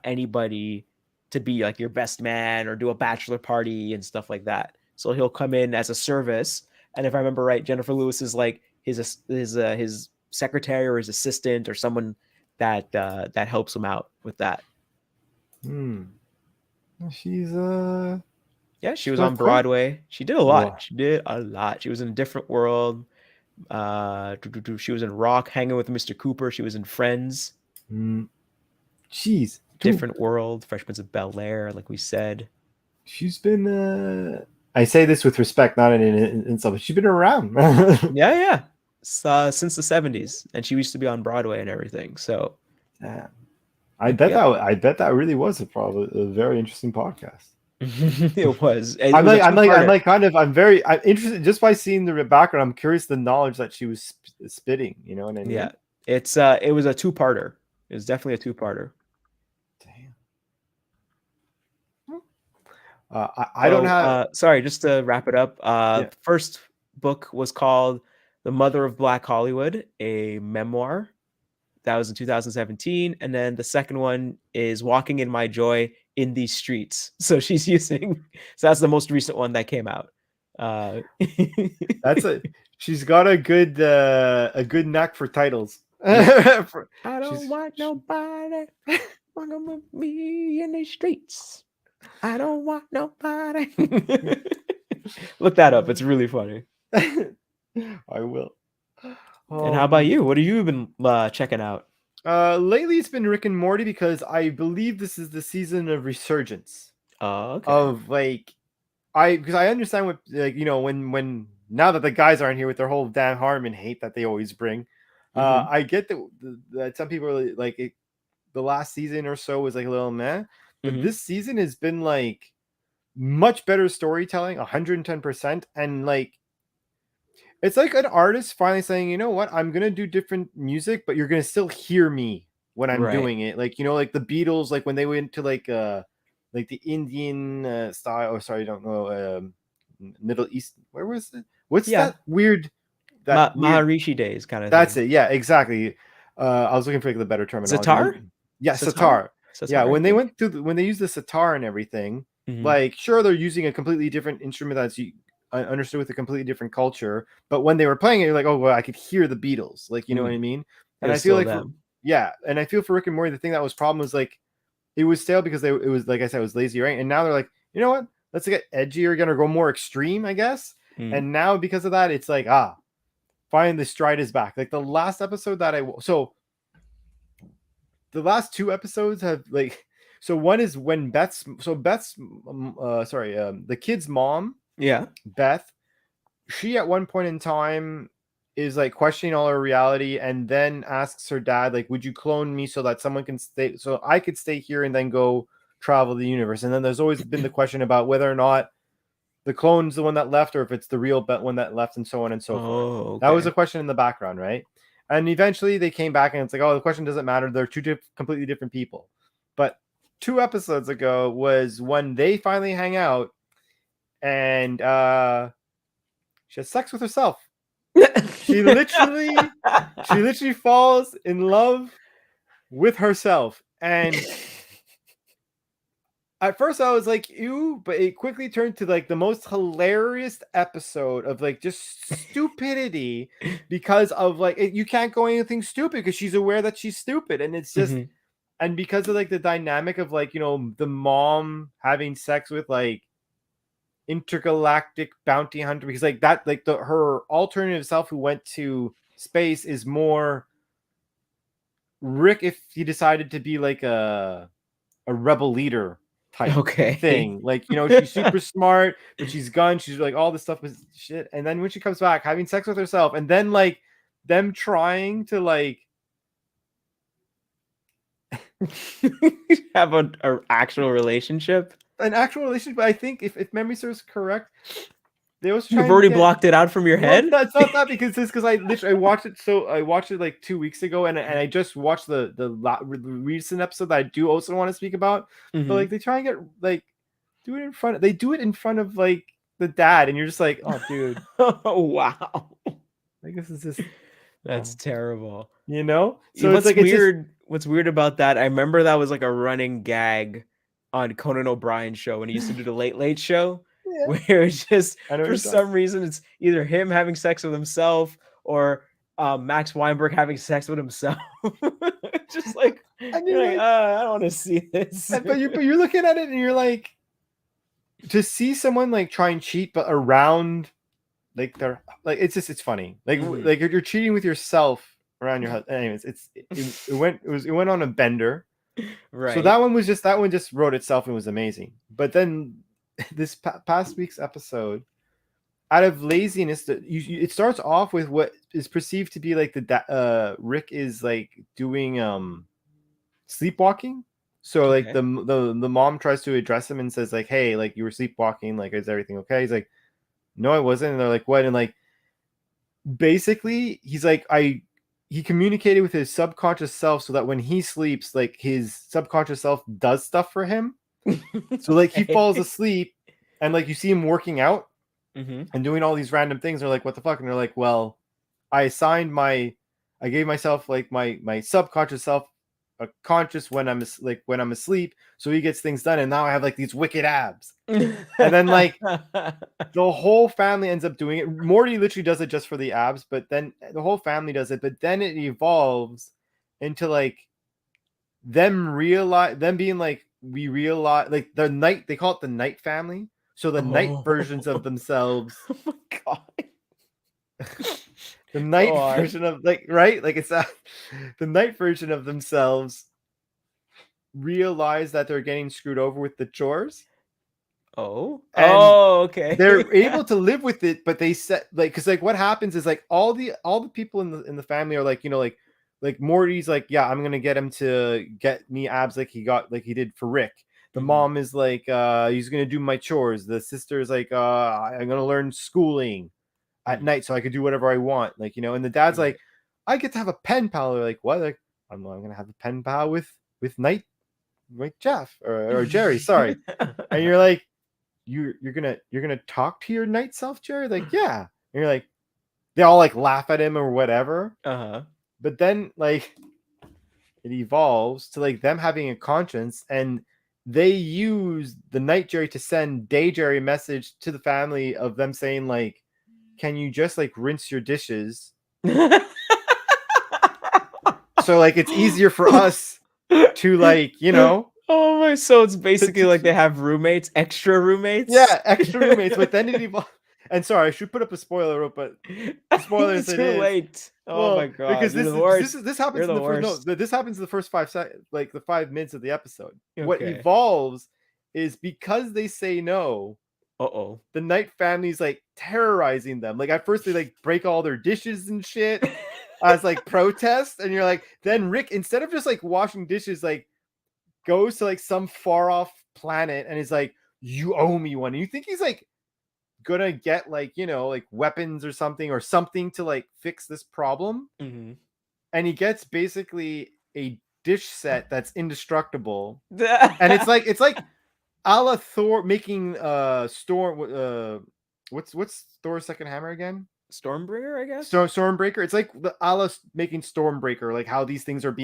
anybody to be like your best man or do a bachelor party and stuff like that. So he'll come in as a service, and if I remember right, Jenifer Lewis is like his secretary or his assistant or someone that helps him out with that. She's she was on Broadway. She did a lot. She was in A Different World. She was in Rock, Hanging with Mr. Cooper. She was in Friends. Jeez. Different World, Fresh Prince of Bel-Air, like we said. She's been I say this with respect, not in insult, but she's been around. Yeah. Since the 70s, and she used to be on Broadway and everything. So I bet that really was a very interesting podcast. It was. I'm very interested just by seeing the background. I'm curious the knowledge that she was spitting. You know what I mean? Yeah, it was a two-parter. It was definitely a two-parter. Damn. I don't have. Sorry, just to wrap it up. First book was called The Mother of Black Hollywood, a memoir. That was in 2017, and then the second one is Walking in My Joy in These Streets. So she's that's the most recent one that came out. She's got a good knack for titles. I don't want nobody. Walking with me in the streets. I don't want nobody. Look that up. It's really funny. I will. And how about you? What have you been checking out? Lately it's been Rick and Morty because I believe this is the season of resurgence. Oh, okay. Of like, because I understand what, like, you know, when now that the guys aren't here with their whole Dan Harmon hate that they always bring, I get that some people are like it, the last season or so was like a little meh, but this season has been like much better storytelling, 110%, and like it's like an artist finally saying, you know what, I'm gonna do different music, but you're gonna still hear me when I'm doing it. Like, you know, like the Beatles, like when they went to like the Indian style, or sorry, I don't know, Middle East. Where was it? What's that weird? That Maharishi days kind of That's thing. it. Yeah, exactly. I was looking for like the better terminology. Sitar? Yeah, sitar. Yeah, when they went to when they use the sitar and everything, Mm-hmm. like sure they're using a completely different instrument that's understood with a completely different culture, but when they were playing it, you're like, oh well, I could hear the Beatles, like, you know what I mean? And I feel like and I feel for Rick and Morty, the thing that was problem was like it was stale because it was, like I said, it was lazy, right? And now they're like, you know what? Let's get edgier, gonna go more extreme, I guess. And now because of that, it's like, finally the stride is back. Like the last episode that the last two episodes have like, so one is when Beth's the kid's mom, Beth, she at one point in time is like questioning all her reality and then asks her dad, like, would you clone me so that someone can stay, so I could stay here and then go travel the universe? And then there's always been the question about whether or not the clone's the one that left or if it's the real one that left, and so on and so forth. Okay. That was a question in the background, right? And eventually they came back and it's like, oh, the question doesn't matter. They're two completely different people. But 2 episodes ago was when they finally hang out and she has sex with herself. She literally falls in love with herself. And at first I was like, ew, but it quickly turned to like the most hilarious episode of like just stupidity because of like, you can't go anything stupid because she's aware that she's stupid. And it's just, and because of like the dynamic of like, you know, the mom having sex with like intergalactic bounty hunter, because like that, like her alternative self who went to space is more Rick if he decided to be like a rebel leader type thing. Like, you know, she's super smart, but she's she's like all this stuff was shit. And then when she comes back having sex with herself, and then like them trying to like have an actual relationship. An actual relationship, but I think if memory serves correct, they was You've already blocked it out from your head. That's not that, because I watched it. So I watched it like 2 weeks ago, and I just watched the recent episode that I do also want to speak about. But like they try and get like do it in front of like the dad, and you're just like, oh dude, wow, like this is just that's terrible, you know. So what's like weird? What's weird about that? I remember that was like a running gag on Conan O'Brien's show when he used to do the Late Late Show. Yeah. Where it's just for some reason it's either him having sex with himself or Max Weinberg having sex with himself. Just like, and you're like, I don't want to see this. But you're looking at it and you're like, to see someone like try and cheat but around like they're like, it's funny. Like like you're cheating with yourself around your husband. Anyways, it went on a bender. Right. So that one just wrote itself and was amazing. But then this past week's episode, out of laziness, it starts off with what is perceived to be like Rick is like doing sleepwalking. So like the mom tries to address him and says like, hey, like you were sleepwalking, like is everything okay? He's like, no, I wasn't. And they're like, what? And like basically he's like, he communicated with his subconscious self so that when he sleeps, like his subconscious self does stuff for him. So like he falls asleep and like you see him working out and doing all these random things. They're like, what the fuck? And they're like, well, I gave myself like my subconscious self a conscious when I'm asleep, so he gets things done, and now I have like these wicked abs. And then like the whole family ends up doing it. Morty literally does it just for the abs, but then the whole family does it. But then it evolves into like them being like, we realize, like, the night, they call it the night family. So the night versions of themselves. Oh my god. The night version of, like, right? Like, it's the night version of themselves realize that they're getting screwed over with the chores. Okay. They're able to live with it, but they set, like, because, like, what happens is, like, all the people in the family are like, like Morty's like, yeah, I'm gonna get him to get me abs like he did for Rick. The mom is like, he's gonna do my chores. The sister is like, I'm gonna learn schooling at night so I could do whatever I want, like, and the dad's like, I get to have a pen pal. They're like, what? Like, I'm gonna have a pen pal with Night, like Jeff or Jerry, sorry. And you're like, you're gonna talk to your night self, Jerry? Like, yeah. And you're like, they all like laugh at him or whatever. But then, like, it evolves to, like, them having a conscience, and they use the night Jerry to send day Jerry a message to the family of them saying, like, can you just, like, rinse your dishes? So, like, it's easier for us to, like, Oh my, so it's basically like they have roommates, extra roommates. Yeah, extra roommates. But then it evolved. And sorry, I should put up a spoiler, but spoilers. Too late. Oh my god! Because this happens in the first. No, this happens in the first 5 seconds, like the 5 minutes of the episode. Okay. What evolves is because they say no. The night family's like terrorizing them. Like, at first they like break all their dishes and shit as like protest, and you're like, then Rick, instead of just like washing dishes, like, goes to like some far off planet and is like, you owe me one. And you think he's like gonna get, like, like weapons or something to like fix this problem. And he gets basically a dish set that's indestructible. And it's like a la Thor making Storm, what's Thor's second hammer again? Stormbreaker, I guess. Stormbreaker. It's like the Alice making Stormbreaker, like how these things are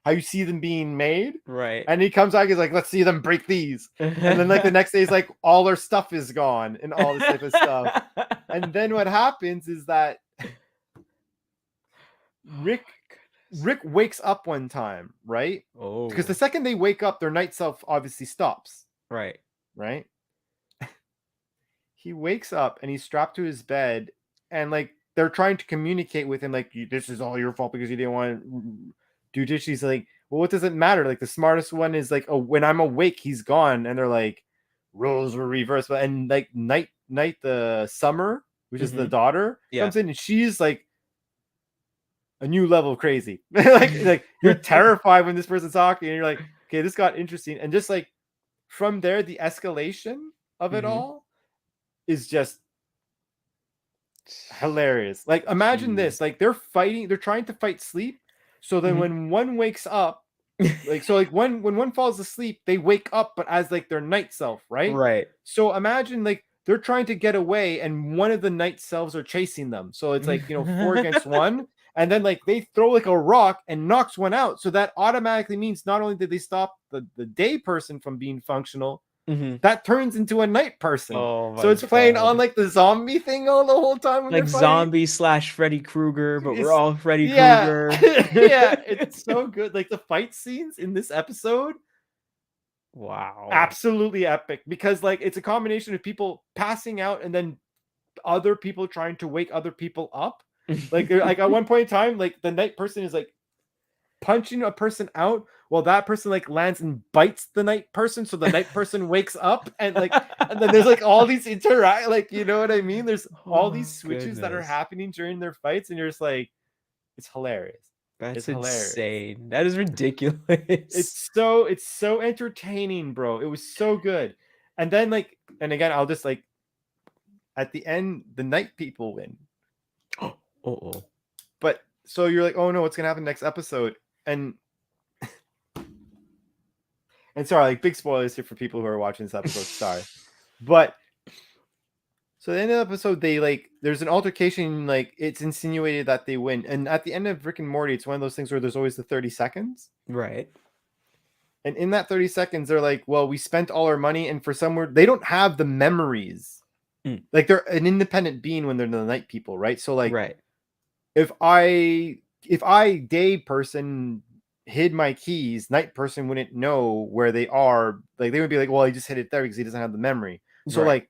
how you see them being made, right? And he comes out, he's like, let's see them break these, and then like the next day, he's like, all their stuff is gone and all this type of stuff. And then what happens is that Rick wakes up one time, right? Because the second they wake up, their night self obviously stops. Right. He wakes up and he's strapped to his bed. And like they're trying to communicate with him, like, this is all your fault because you didn't want to do dishes. He's like, well, what does it matter? Like, the smartest one is like, oh, when I'm awake, he's gone. And they're like, roles were reversed. And like night the Summer, which is the daughter, comes in, and she's like a new level of crazy. like you're terrified when this person's talking, and you're like, okay, this got interesting. And just like from there, the escalation of it all is just hilarious. Like, imagine this, like, they're trying to fight sleep. So then when one wakes up, like, so like when one falls asleep, they wake up, but as like their night self, right? So imagine like they're trying to get away and one of the night selves are chasing them. So it's like, 4 against 1, and then like they throw like a rock and knocks one out. So that automatically means not only did they stop the day person from being functional, that turns into a night person. So it's playing on like the zombie thing all the whole time. Like zombie / Freddy Krueger, but we're all Freddy Krueger. Yeah, it's so good. Like the fight scenes in this episode. Wow. Absolutely epic, because like it's a combination of people passing out and then other people trying to wake other people up. Like at one point in time, like the night person is like punching a person out while that person like lands and bites the night person, so the night person wakes up, and then there's like all these like, you know what I mean? There's all these switches that are happening during their fights, and you're just like, it's hilarious. That's insane. That is ridiculous. It's so entertaining, bro. It was so good. And then like, and again, I'll just like, at the end, the night people win. But so you're like, oh no, what's gonna happen next episode? And sorry, like, big spoilers here for people who are watching this episode. Sorry. But so at the end of the episode, they like, there's an altercation, like it's insinuated that they win. And at the end of Rick and Morty, it's one of those things where there's always the 30 seconds. Right. And in that 30 seconds, they're like, well, we spent all our money, and for somewhere they don't have the memories. Like, they're an independent being when they're the night people, right? So like, if I day person hid my keys, night person wouldn't know where they are. Like they would be like, well, he just hid it there because he doesn't have the memory. So Right. like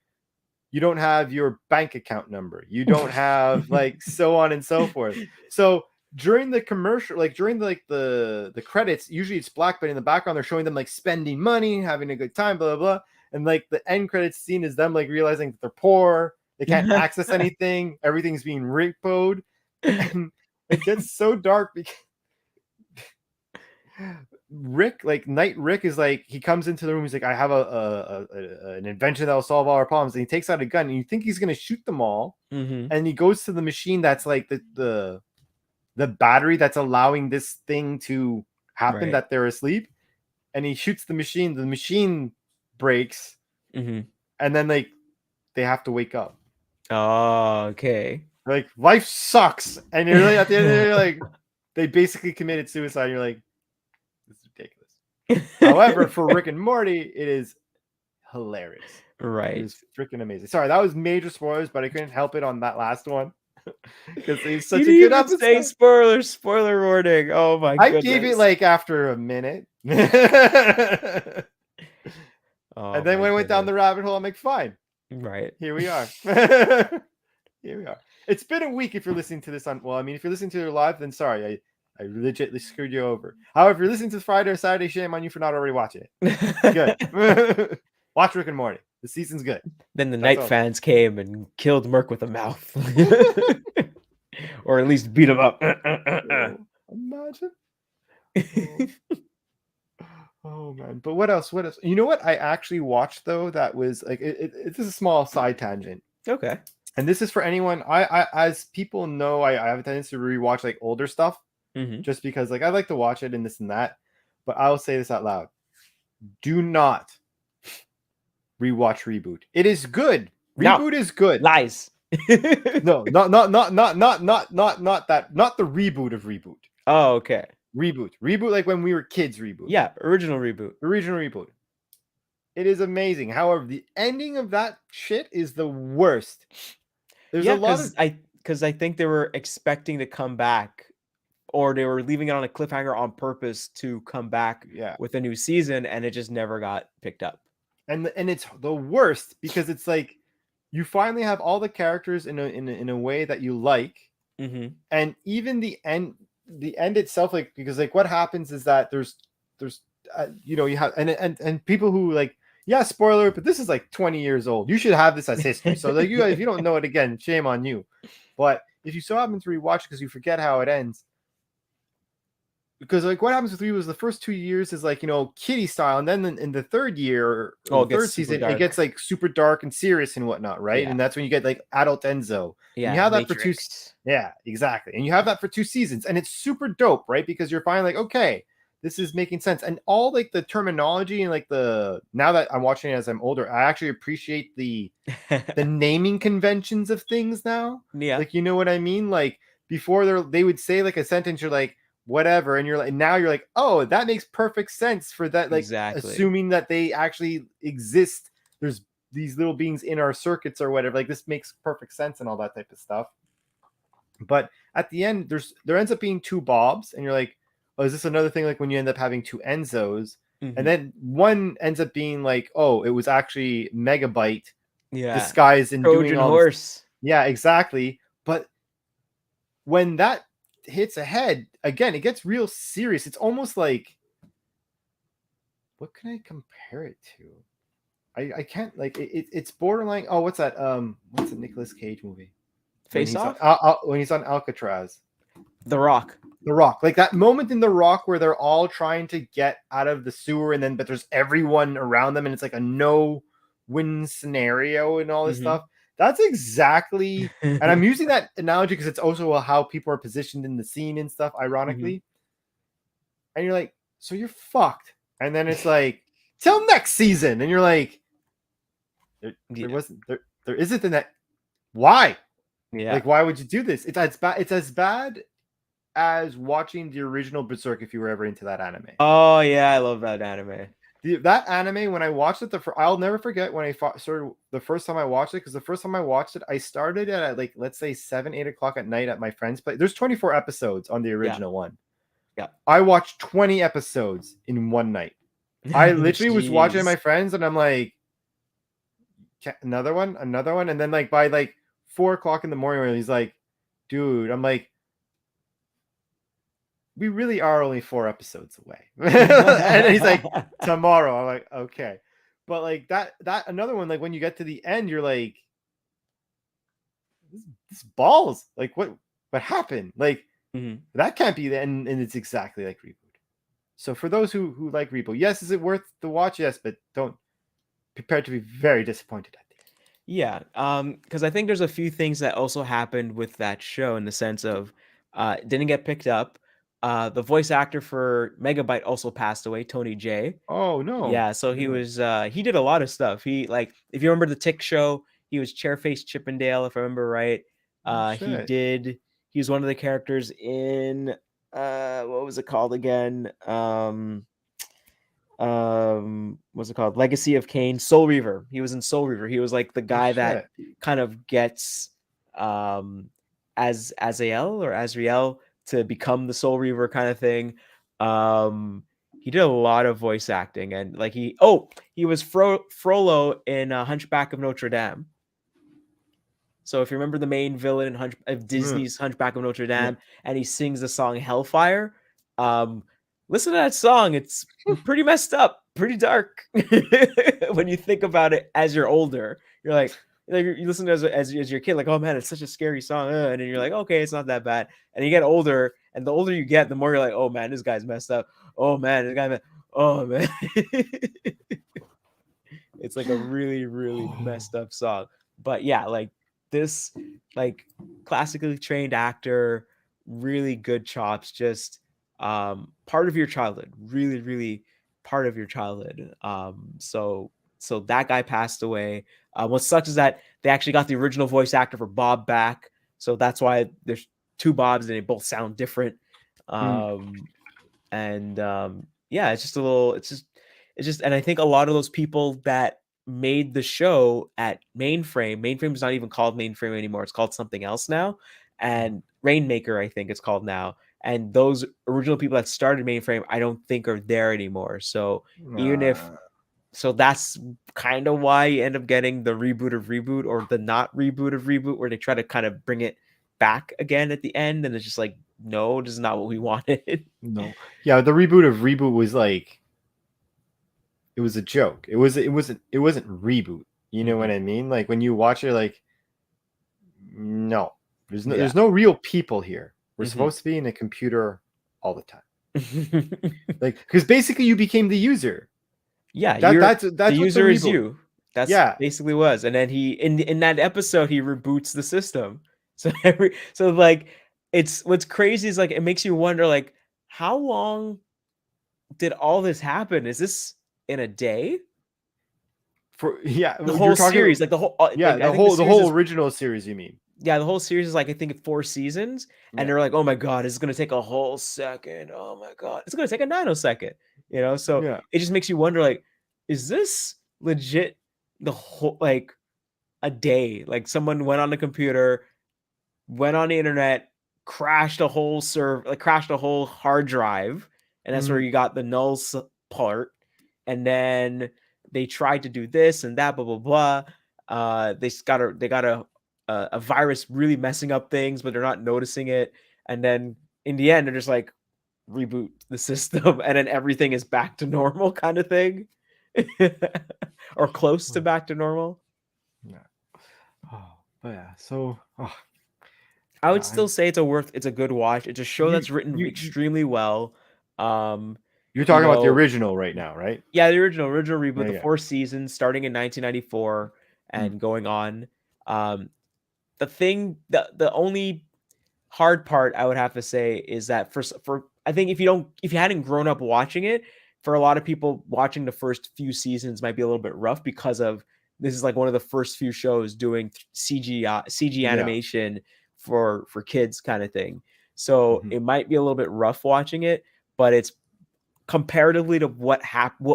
you don't have your bank account number. You don't have like so on and so forth. So during the commercial, like during the credits, usually it's black, but in the background they're showing them like spending money, having a good time, blah blah blah. And like the end credits scene is them like realizing that they're poor, they can't access anything, everything's being repoed, and it gets so dark because Rick, like Night Rick, is like he comes into the room. He's like, I have an invention that will solve all our problems. And he takes out a gun, and you think he's gonna shoot them all. And he goes to the machine that's like the battery that's allowing this thing to happen, that they're asleep. And he shoots the machine. The machine breaks, and then like they have to wake up. Oh, okay. Like life sucks, and you're like at the end of the day, you're like they basically committed suicide. You're like, this is ridiculous. However, for Rick and Morty, it is hilarious. Right. It was freaking amazing. Sorry, that was major spoilers, but I couldn't help it on that last one because it's such a good episode. Say spoiler warning. Oh my goodness. I gave it like after a minute. And then when I went down the rabbit hole, I'm like, fine. Right. Here we are. Here we are. It's been a week if you're listening to this on, well, I mean, if you're listening to it live, then sorry, I legitimately screwed you over. However, if you're listening to Friday or Saturday, shame on you for not already watching it. Good. Watch Rick and Morty. The season's good. Then the Night fans came and killed Merc with a mouth. Or at least beat him up. Imagine. Oh man. But what else? You know what I actually watched though that was like it's a small side tangent. Okay. And this is for anyone. I as people know, I have a tendency to rewatch like older stuff. Just because like I like to watch it and this and that. But I'll say this out loud. Do not rewatch Reboot. It is good. Reboot is good. Lies. No, not that. Not the reboot of Reboot. Oh, okay. Reboot, like when we were kids. Reboot. Yeah, original Reboot. It is amazing. However, the ending of that shit is the worst. There's a lot of because I think they were expecting to come back, or they were leaving it on a cliffhanger on purpose to come back with a new season, and it just never got picked up. And it's the worst because it's like you finally have all the characters in a way that you like, and even the end itself, like because like what happens is that there's you have and people who like, yeah, spoiler, but this is like 20 years old. You should have this as history. So like you guys, if you don't know it, again, shame on you. But if you so happen to rewatch because you forget how it ends, because like what happens with Reboot was the first 2 years is like kiddie style, and then in the third year, third season, it gets like super dark and serious and whatnot, right? Yeah. And that's when you get like adult Enzo. Yeah, and you have that for two. Yeah, exactly. And you have that for 2 seasons, and it's super dope, right? Because you're finally like, okay, this is making sense, and all like the terminology and like now that I'm watching it as I'm older, I actually appreciate the naming conventions of things now. Yeah, like you know what I mean? Like before they would say like a sentence, you're like, whatever, and you're like, now you're like, oh, that makes perfect sense for that, like assuming that they actually exist, there's these little beings in our circuits or whatever, like this makes perfect sense and all that type of stuff. But at the end there ends up being 2 Bobs, and you're like, oh, is this another thing like when you end up having 2 Enzos? And then one ends up being like, oh, it was actually Megabyte disguised in Trojan doing all horse. Yeah, exactly. But when that hits ahead again, it gets real serious. It's almost like, what can I compare it to? I can't, like it's borderline. Oh, what's that? What's the Nicolas Cage movie? Face Off? When he's on Alcatraz. The Rock. Like that moment in The Rock where they're all trying to get out of the sewer, but there's everyone around them, and it's like a no-win scenario and all this stuff. That's exactly, and I'm using that analogy because it's also how people are positioned in the scene and stuff, ironically. And you're like, so you're fucked. And then it's like, till next season. And you're like, there isn't the next. Why? Yeah. Like, why would you do this? It's as bad as watching the original Berserk if you were ever into that anime. Oh yeah, I love that anime. That anime, when I watched it, I'll never forget when I started the first time I watched it, because the first time I watched it, I started at like, let's say 7-8 o'clock at night at my friend's place. There's 24 episodes on the original one. Yeah. I watched 20 episodes in one night. I literally was watching Jeez. my friends, and I'm like, another one, and then like by like 4 o'clock in the morning, he's like, dude, I'm like, we really are only 4 episodes away. And he's like, tomorrow. I'm like, okay. But like that another one, like when you get to the end, you're like, this balls. Like what happened? Like that can't be the end, and it's exactly like Reboot. So for those who like Reboot, yes, is it worth the watch? Yes, but don't prepare to be very disappointed at the end. Yeah, because I think there's a few things that also happened with that show in the sense of it didn't get picked up. The voice actor for Megabyte also passed away, Tony J. Oh no. Yeah, so he did a lot of stuff. He like if you remember the Tick show, he was Chairface Chippendale, if I remember right. Oh, He shit. he was one of the characters in what was it called again? What's it called? Legacy of Kain, Soul Reaver. He was in Soul Reaver. He was like the Oh, guy that shit. kind of gets as Azael or Azriel to become the Soul Reaver kind of thing. He did a lot of voice acting, and like he was Frollo in Hunchback of Notre Dame. So if you remember the main villain in of Disney's Hunchback of Notre Dame, and he sings the song Hellfire, listen to that song. It's pretty messed up, pretty dark. When you think about it as you're older, you're like you listen to it as your kid, like, oh man, it's such a scary song, and then you're like, okay, it's not that bad. And you get older, and the older you get, the more you're like, oh man, this guy's messed up. Oh man, this guy, oh man. It's like a really, really messed up song. But yeah, like this, like classically trained actor, really good chops, just part of your childhood, really, really part of your childhood. So that guy passed away. What sucks is that they actually got the original voice actor for Bob back, so that's why there's two Bobs and they both sound different. And yeah, it's just a little, it's just, and I think a lot of those people that made the show at Mainframe is not even called Mainframe anymore. It's called something else now. And Rainmaker, I think it's called now. And those original people that started Mainframe, I don't think are there anymore. So even if, so that's kind of why you end up getting the reboot of Reboot or the not reboot of Reboot, where they try to kind of bring it back again at the end. And it's just like, no, this is not what we wanted. No. Yeah, the reboot of Reboot was like, it was a joke. It wasn't Reboot. You know what I mean? Like when you watch it, like, no, there's no real people here. We're supposed to be in a computer all the time. Like, because basically you became the user. Yeah, that's the user is you. That's yeah, basically was. And then he in that episode he reboots the system. So like it's what's crazy is like it makes you wonder like how long did all this happen? Is this in a day? The whole series, like the whole the whole original series, you mean? Yeah, the whole series is like I think 4 seasons, and they're like, oh my god, it's gonna take a whole second. Oh my god, it's gonna take a nanosecond. You know, so it just makes you wonder, like, is this legit the whole like a day? Like someone went on the computer, went on the internet, crashed a whole crashed a whole hard drive, and that's where you got the nulls part, and then they tried to do this and that, blah blah blah. They got a virus really messing up things, but they're not noticing it. And then in the end, they're just like reboot the system, and then everything is back to normal, kind of thing, or close to back to normal. Yeah. Oh, but yeah. So I would still say it's a good watch. It's a show that's written extremely well. You're talking about the original right now, right? Yeah, the original Reboot, the 4 seasons starting in 1994 and going on. The only hard part I would have to say is that for I think if you hadn't grown up watching it, for a lot of people watching the first few seasons might be a little bit rough because of this is like one of the first few shows doing CG animation for kids kind of thing. So it might be a little bit rough watching it, but it's comparatively to what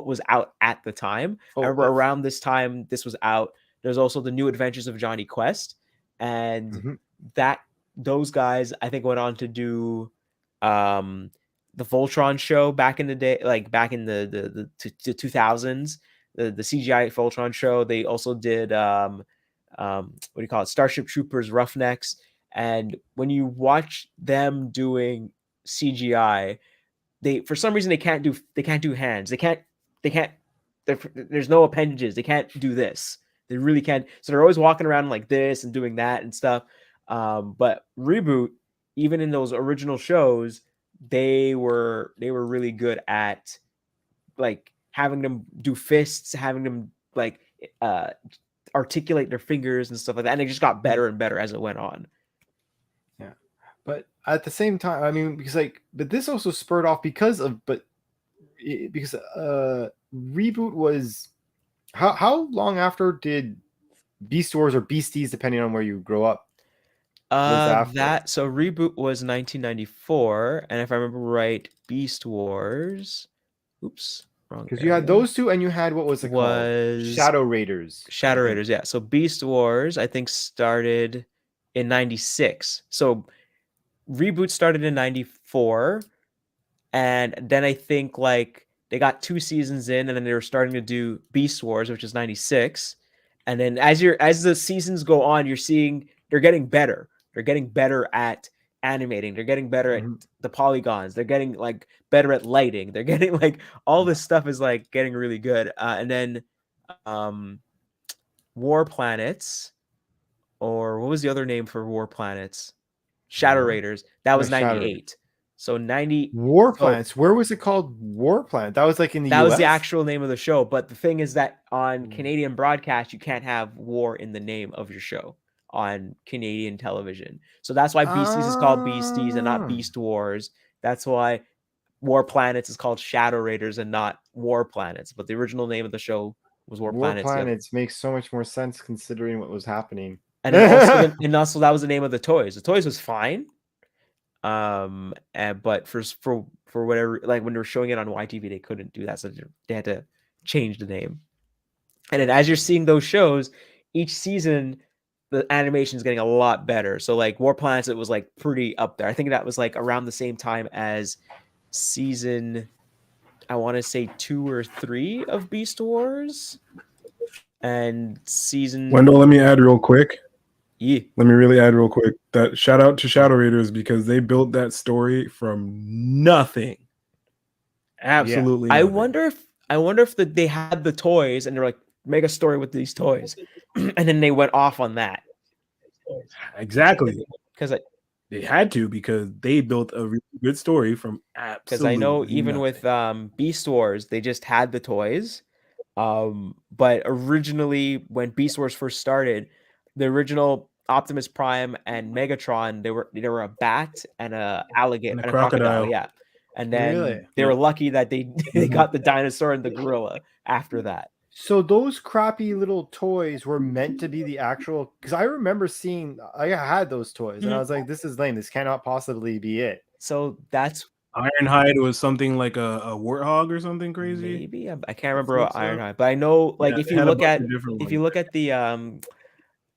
was out at the time. I remember around this time this was out, there's also the New Adventures of Johnny Quest, and that those guys I think went on to do the Voltron show back in the day, like back in the 2000s, the CGI Voltron show. They also did what do you call it, Starship Troopers Roughnecks. And when you watch them doing CGI, they, for some reason, they can't do hands. They can't there's no appendages. They can't do this. They really can't. So they're always walking around like this and doing that and stuff. But Reboot, even in those original shows, they were really good at like having them do fists, having them like articulate their fingers and stuff like that. And it just got better and better as it went on. Yeah. But at the same time, I mean, because like, but this also spurred off because Reboot was, how long after did Beast Wars or Beasties, depending on where you grow up, was after? So Reboot was 1994, and if I remember right, Beast Wars, oops, wrong. Because you had those two, and you had, what was it called? Shadow Raiders. Shadow Raiders, yeah. So Beast Wars, I think, started in 96. So Reboot started in 94, and then I think like they got 2 seasons in, and then they were starting to do Beast Wars, which is 96. And then as the seasons go on, you're seeing they're getting better. They're getting better at animating. They're getting better at the polygons. They're getting like better at lighting. They're getting like all this stuff is like getting really good. And then War Planets, or what was the other name for War Planets? Shadow Raiders. That was 98. So 90 War Planets. Where was it called? War Planet. That was like in the US? That was the actual name of the show. But the thing is that on Canadian broadcast, you can't have war in the name of your show on Canadian television. So that's why Beasties is called Beasties and not Beast Wars. That's why War Planets is called Shadow Raiders and not War Planets. But the original name of the show was War Planets. War Planets makes so much more sense considering what was happening. And also that was the name of the toys. The toys was fine. But for whatever, like when they were showing it on YTV, they couldn't do that, so they had to change the name. And then as you're seeing those shows, each season the animation is getting a lot better. So like War Planets, it was like pretty up there. I think that was like around the same time as season, I want to say 2 or 3 of Beast Wars. And season, Wendell, let me add real quick. Yeah. Let me really add real quick that shout out to Shadow Raiders, because they built that story from nothing. Absolutely. Yeah. I wonder if they had the toys and they're like, make a story with these toys, and then they went off on that. Exactly. Because they had to, because they built a really good story from absolutely. Because I know even nothing. With Beast Wars, they just had the toys. But originally, when Beast Wars first started, the original Optimus Prime and Megatron, they were a bat and a alligator and a crocodile, yeah. And then they were lucky that they got the dinosaur and the gorilla after that. So those crappy little toys were meant to be the actual, because I remember seeing, I had those toys and I was like, this is lame. This cannot possibly be it. So that's Ironhide was something like a warthog or something crazy. Maybe I can't remember what Ironhide, but I know like if you look at the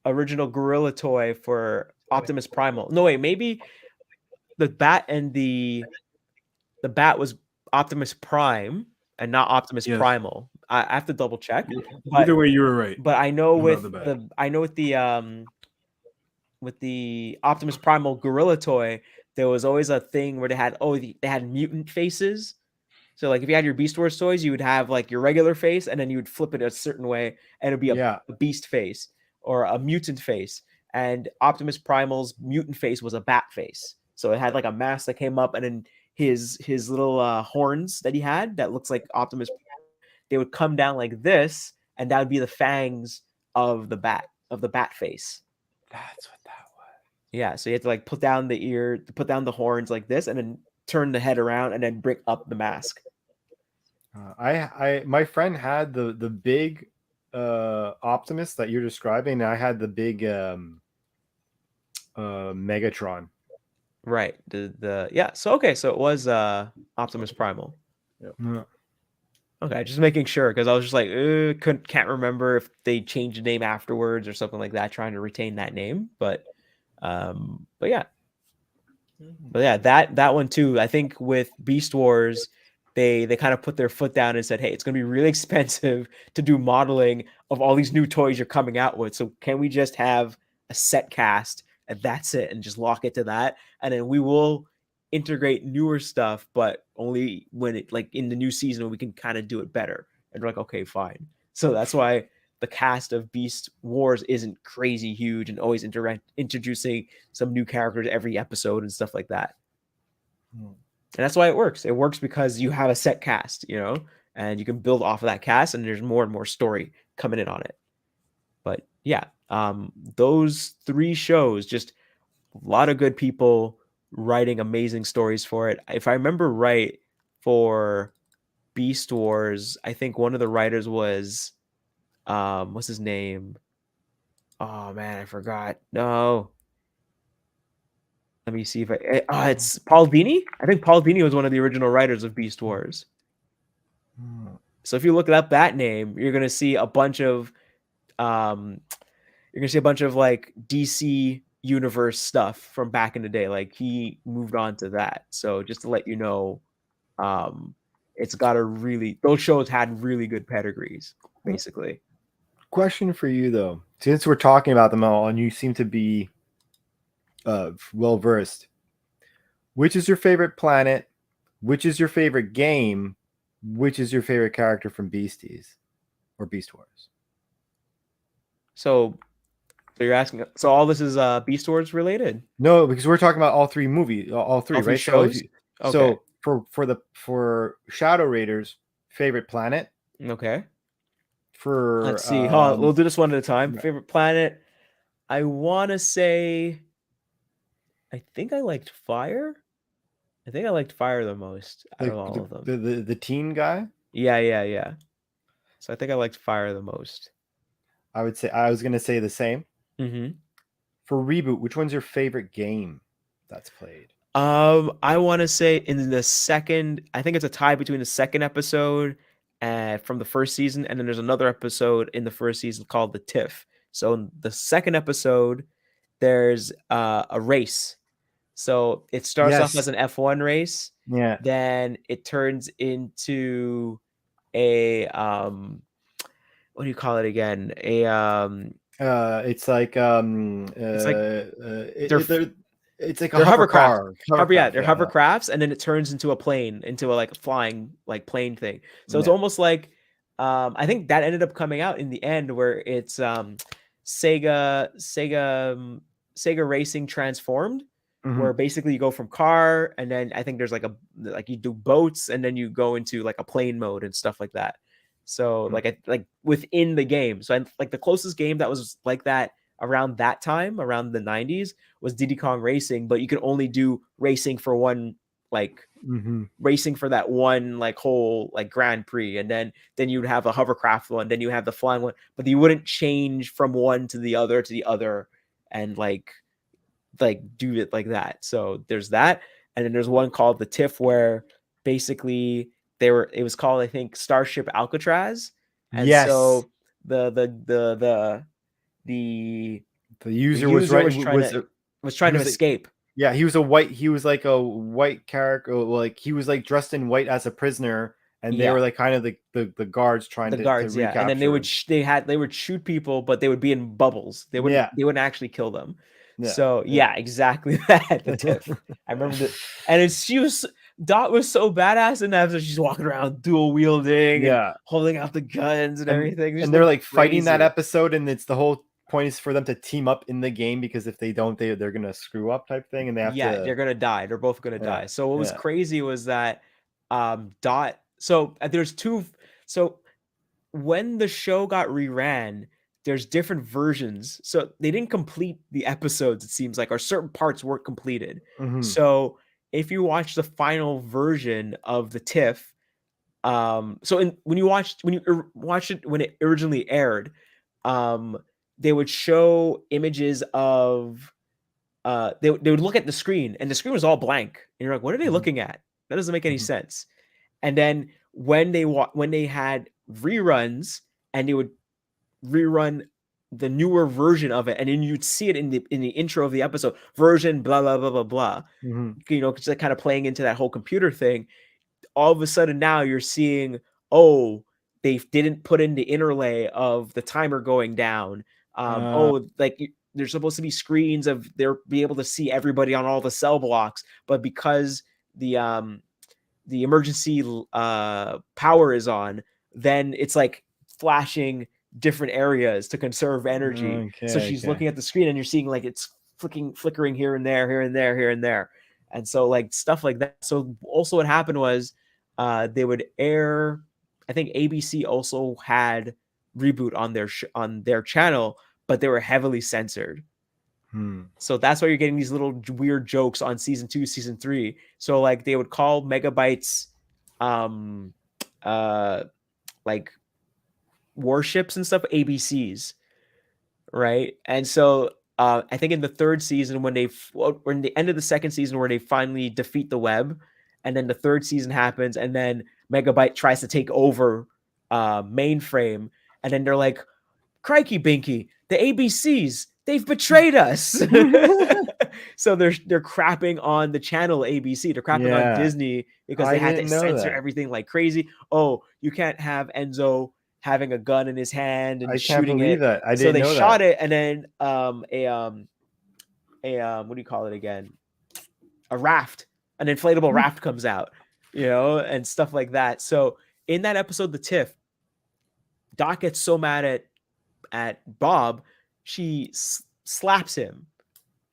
original gorilla toy for Optimus Primal. No wait, maybe the bat and the bat was Optimus Prime and not Optimus Primal. I have to double check. Either way, you were right. But I know with the Optimus Primal gorilla toy, there was always a thing where they had mutant faces. So like if you had your Beast Wars toys, you would have like your regular face, and then you would flip it a certain way, and it'd be a beast face or a mutant face. And Optimus Primal's mutant face was a bat face. So it had like a mask that came up, and then his little horns that he had that looks like Optimus, they would come down like this, and that would be the fangs of the bat face. That's what that was. Yeah, so you have to like put down the ear, put down the horns like this, and then turn the head around, and then bring up the mask. My friend had the big Optimus that you're describing, and I had the big Megatron. Right. So it was Optimus Primal. Yep. Okay, just making sure, because I was just like, can't remember if they changed the name afterwards or something like that, trying to retain that name. But yeah. But yeah, that one too. I think with Beast Wars, they kind of put their foot down and said, "Hey, it's going to be really expensive to do modeling of all these new toys you're coming out with. So can we just have a set cast and that's it, and just lock it to that? And then we will integrate newer stuff, but only when it like in the new season we can kind of do it better." And we're like, "Okay, fine." So that's why the cast of Beast Wars isn't crazy huge and always introducing some new characters every episode and stuff like that. And that's why it works. It works because you have a set cast, and you can build off of that cast, and there's more and more story coming in on it. But yeah, those 3 shows, just a lot of good people writing amazing stories for it. If I remember right, for Beast Wars, I think one of the writers was what's his name? Oh man, I forgot. No. Let me see if it's Paul Dini. I think Paul Dini was one of the original writers of Beast Wars. So if you look up that name, you're gonna see a bunch of like DC universe stuff from back in the day. Like he moved on to that. So just to let you know, it's got those shows had really good pedigrees, basically. Question for you though, since we're talking about them all and you seem to be well versed, which is your favorite planet, which is your favorite game, which is your favorite character from Beasties or Beast Wars? So you're asking, so all this is Beast Wars related? No, because we're talking about all 3 movies, all 3, right? Shows? So for Shadow Raiders, favorite planet. Okay. Let's see. We'll do this one at a time. Right. Favorite planet. I want to say, I think I liked Fire. I think I liked Fire the most out of all of them. The teen guy? Yeah. So I think I liked Fire the most. I was going to say the same. Mm-hmm. For Reboot, which one's your favorite game that's played? I want to say in the second, I think it's a tie between the second episode from the first season, and then there's another episode in the first season called the TIFF. So in the second episode, there's a race. So it starts off as an F1 race. Yeah. Then it turns into a what do you call it again? It's like it's like a hovercraft. They're hovercrafts, and then it turns into a plane, into a like flying like plane thing. So it's almost like I think that ended up coming out in the end where it's Sega Racing Transformed, where basically you go from car, and then I think there's like you do boats, and then you go into like a plane mode and stuff like that. So like within the game. So like the closest game that was like that around that time, around the 90s, was Diddy Kong Racing, but you could only do racing for one, like racing for that one like whole like Grand Prix, and then you'd have a hovercraft one, then you have the flying one, but you wouldn't change from one to the other and like do it like that. So there's that, and then there's one called the TIFF where basically it was called, I think, Starship Alcatraz, and so the user was trying to escape. Yeah, he was like a white character, like he was like dressed in white as a prisoner, and they were like kind of the guards trying to recapture. And then they would shoot people, but they would be in bubbles. They wouldn't actually kill them. So exactly that. The TIFF. I remember that, and Dot was so badass in that. She's walking around dual wielding, and holding out the guns and everything. And they're like fighting that episode, and it's the whole point is for them to team up in the game, because if they don't, they're gonna screw up type thing, and they have to. They're gonna die. They're both gonna die. So what was crazy was that Dot. So there's two. So when the show got reran, there's different versions. So they didn't complete the episodes, it seems like, or certain parts weren't completed. So if you watch the final version of the TIFF, when you watched it when it originally aired, they would show images of they would look at the screen, and the screen was all blank, and you're like, what are they looking at? That doesn't make any sense. And then when they had reruns, and they would rerun the newer version of it, and then you'd see it in the intro of the episode, version blah blah blah blah blah. You know, just kind of playing into that whole computer thing. All of a sudden now you're seeing, oh, they didn't put in the interlay of the timer going down. Like there's supposed to be screens of they're be able to see everybody on all the cell blocks, but because the emergency power is on, then it's like flashing different areas to conserve energy. So she's looking at the screen and you're seeing like it's flickering here and there, here and there, here and there. And so like stuff like that. So also what happened was they would air, I think ABC also had Reboot on their channel, but they were heavily censored. So that's why you're getting these little weird jokes on season 2, season 3. So like they would call Megabytes like warships and stuff ABCs, right? And so I think in the 3rd season when or in the end of the 2nd season where they finally defeat the web, and then the 3rd season happens, and then Megabyte tries to take over Mainframe, and then they're like, crikey binky, the ABCs, they've betrayed us. So they're crapping on the channel ABC. They're crapping on Disney because they had to censor everything like crazy. Oh, you can't have Enzo having a gun in his hand and shooting it. That. I didn't so they know shot that. it, and then what do you call it again? A raft, an inflatable raft comes out, you know, and stuff like that. So in that episode, the Tiff, Doc gets so mad at Bob, she slaps him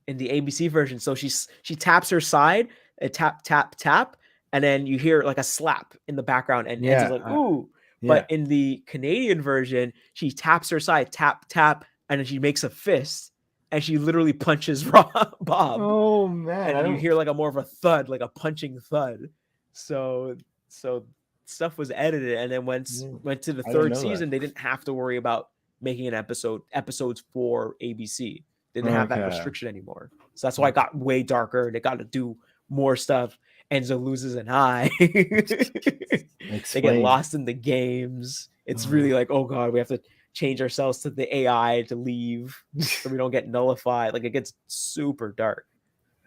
in the ABC version. So she taps her side, tap tap tap, and then you hear like a slap in the background, and Enzo's like, ooh. But in the Canadian version, she taps her side, tap tap, and then she makes a fist, and she literally punches Bob. Oh man! And you hear like a more of a thud, like a punching thud. So stuff was edited, and then went to the 3rd season. They didn't have to worry about making an episodes for ABC. They didn't have that restriction anymore. So that's why it got way darker. They got to do more stuff. Enzo loses an eye. They get lost in the games. It's really like, oh god, we have to change ourselves to the AI to leave so we don't get nullified. Like it gets super dark.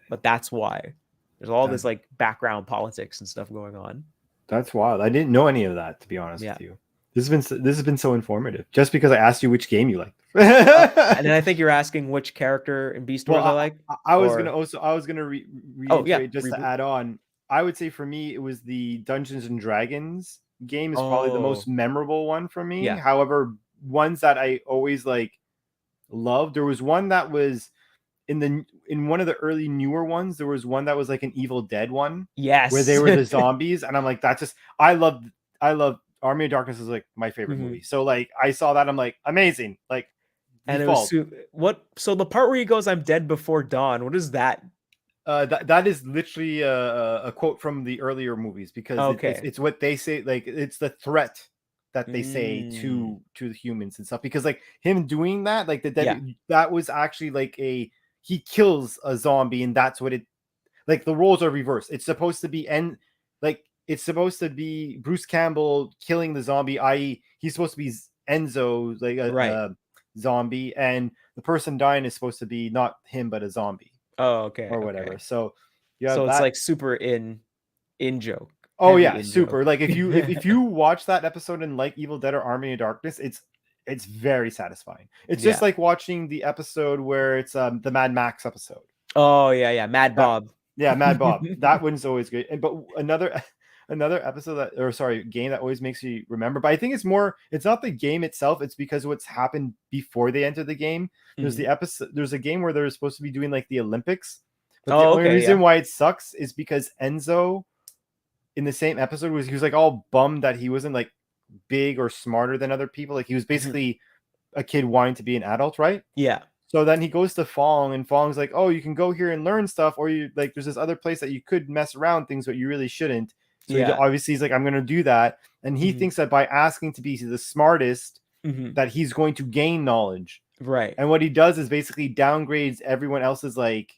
But that's why there's all this like background politics and stuff going on. That's wild. I didn't know any of that, to be honest with you. This has been so informative. Just because I asked you which game you liked. And then I think you're asking which character in Beast Wars I like. I was gonna reiterate just to add on. I would say for me it was the Dungeons and Dragons game is probably the most memorable one for me. Yeah. However, ones that I always like loved. There was one that was in one of the early newer ones. There was one that was like an Evil Dead one. Yes, where they were the zombies, and I'm like, that's just I love Army of Darkness is like my favorite movie. So like I saw that, I'm like, amazing. Like, and default. It was so the part where he goes, "I'm dead before dawn." What is that? That is literally a quote from the earlier movies, because it's what they say. Like it's the threat that they say to the humans and stuff. Because like him doing that, like the dead, that was actually like he kills a zombie, and that's what it. Like the roles are reversed. It's supposed to be it's supposed to be Bruce Campbell killing the zombie, i.e., he's supposed to be Enzo, like a zombie, and the person dying is supposed to be not him but a zombie. Oh, okay, or whatever. So so it's like super in joke. Oh yeah, super. Joke. Like if you watch that episode and like Evil Dead or Army of Darkness, it's very satisfying. It's just like watching the episode where it's the Mad Max episode. Oh yeah, Mad Bob. Yeah, Mad Bob. That one's always good. But another episode game that always makes you remember. But I think it's not the game itself, it's because what's happened before they enter the game. There's a game where they're supposed to be doing like the Olympics. But the only reason why it sucks is because Enzo in the same episode he was like all bummed that he wasn't like big or smarter than other people. Like he was basically a kid wanting to be an adult, right? Yeah. So then he goes to Fong, and Fong's like, oh, you can go here and learn stuff, or you like there's this other place that you could mess around things, but you really shouldn't. So obviously he's like, I'm going to do that. And he thinks that by asking to be the smartest, that he's going to gain knowledge. Right. And what he does is basically downgrades everyone else's like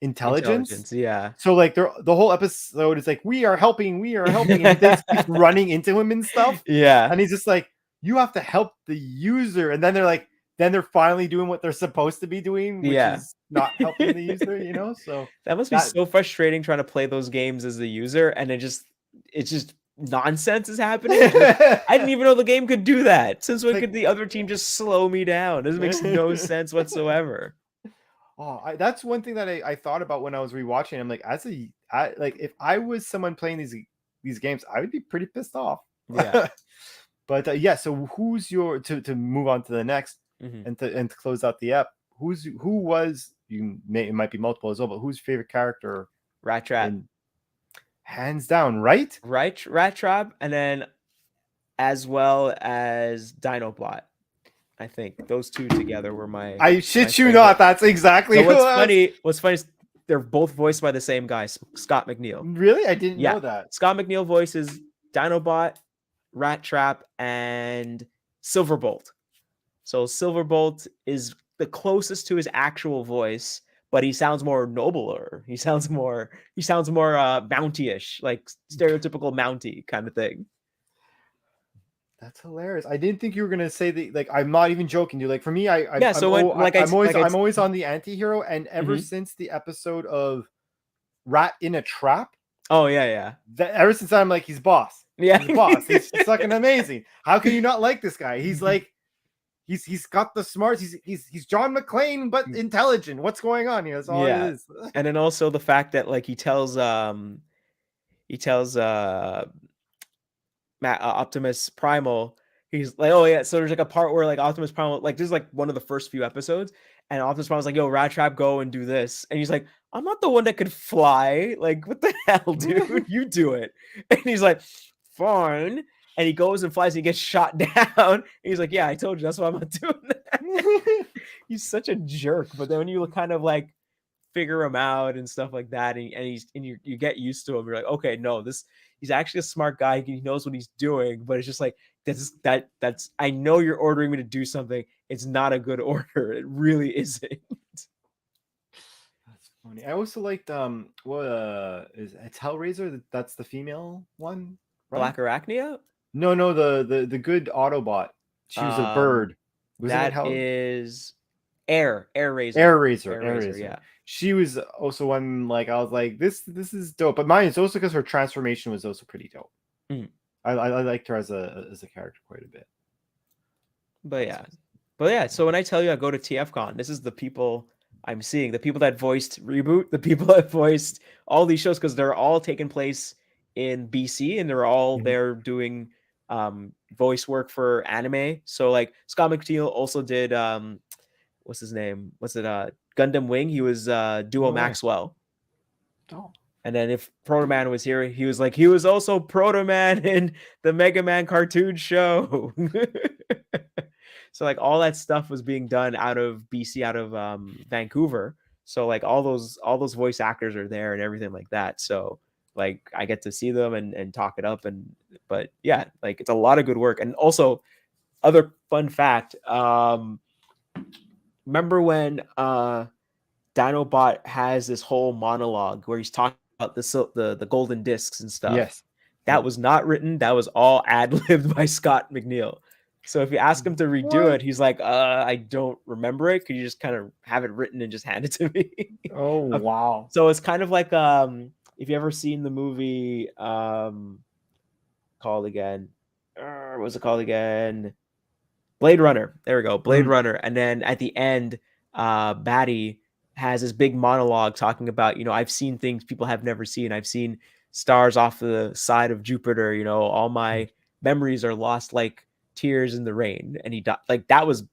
intelligence. Yeah. So like the whole episode is like, we are helping. And they keep running into him and stuff. Yeah. And he's just like, you have to help the user. And then they're like, then they're finally doing what they're supposed to be doing, which is not helping the user, you know? So that must be so frustrating trying to play those games as the user, and it's just nonsense is happening. Like, I didn't even know the game could do that. Since when could the other team just slow me down? This makes no sense whatsoever. Oh, that's one thing that I thought about when I was rewatching. I'm like, if I was someone playing these games, I would be pretty pissed off. Yeah. But yeah, so who's your to move on to the next and to close out the app? Who was it might be multiple as well, but who's your favorite character? Rat Trap. Hands down, right? Right, Rat Trap, and then as well as Dinobot. I think those two together were my. I shit you not. That's exactly what's funny. What's funny is they're both voiced by the same guy, Scott McNeil. Really, I didn't know that. Scott McNeil voices Dinobot, Rat Trap, and Silverbolt. So Silverbolt is the closest to his actual voice, but he sounds more nobler. He sounds more Mountie-ish, like stereotypical Mountie kind of thing. That's hilarious. I didn't think you were gonna say that. Like, I'm not even joking, dude. Like, for me, I'm always on the anti-hero, and ever since the episode of Rat in a Trap. Oh yeah. Ever since I'm like, he's boss. Yeah, he's boss. He's fucking amazing. How can you not like this guy? He's like, he's got the smarts. He's John McClane, but intelligent. What's going on here? That's all it is. And then also the fact that like he tells Optimus Primal, he's like, oh yeah, so there's like a part where like Optimus Primal, like this is like one of the first few episodes, and Optimus Primal's like, yo, Rat Trap, go and do this, and he's like, I'm not the one that could fly, like what the hell, dude, you do it. And he's like, fine, and he goes and flies and he gets shot down, and he's like, yeah, I told you, that's why I'm not doing that. He's such a jerk. But then when you kind of like figure him out and stuff like that, and you get used to him, you're like, okay, no, he's actually a smart guy. He knows what he's doing, but it's just like that's I know you're ordering me to do something. It's not a good order. It really isn't. That's funny. I also liked it's Hellraiser. That's the female one, right? Black Arachnia? No, the good Autobot. She was a bird. Is Air Razor. Air Razor. Yeah. She was also one, like, I was like, this is dope. But mine is also because her transformation was also pretty dope. I liked her as a character quite a bit. But yeah. So when I tell you I go to TFCon, this is the people I'm seeing, the people that voiced Reboot, the people that voiced all these shows, because they're all taking place in BC and they're all there doing voice work for anime. So like Scott McNeil also did what's his name? Gundam Wing? He was Duo Maxwell. Oh. And then if Proto Man was here, he was also Proto Man in the Mega Man cartoon show. So like all that stuff was being done out of BC, out of Vancouver. So like all those voice actors are there and everything like that. So like I get to see them and talk it up, but yeah, like it's a lot of good work. And also, other fun fact, remember when Dinobot has this whole monologue where he's talking about the golden discs and stuff? Yes. That was not written. That was all ad-libbed by Scott McNeil. So if you ask him to redo it, he's like, I don't remember it. Could you just kind of have it written and just hand it to me? Oh, wow. So it's kind of like if you ever seen the movie called again, what's it called again? Blade Runner. There we go. Blade Runner. And then at the end, Batty has this big monologue talking about, I've seen things people have never seen. I've seen stars off the side of Jupiter. All my memories are lost like tears in the rain. And he died. Like that was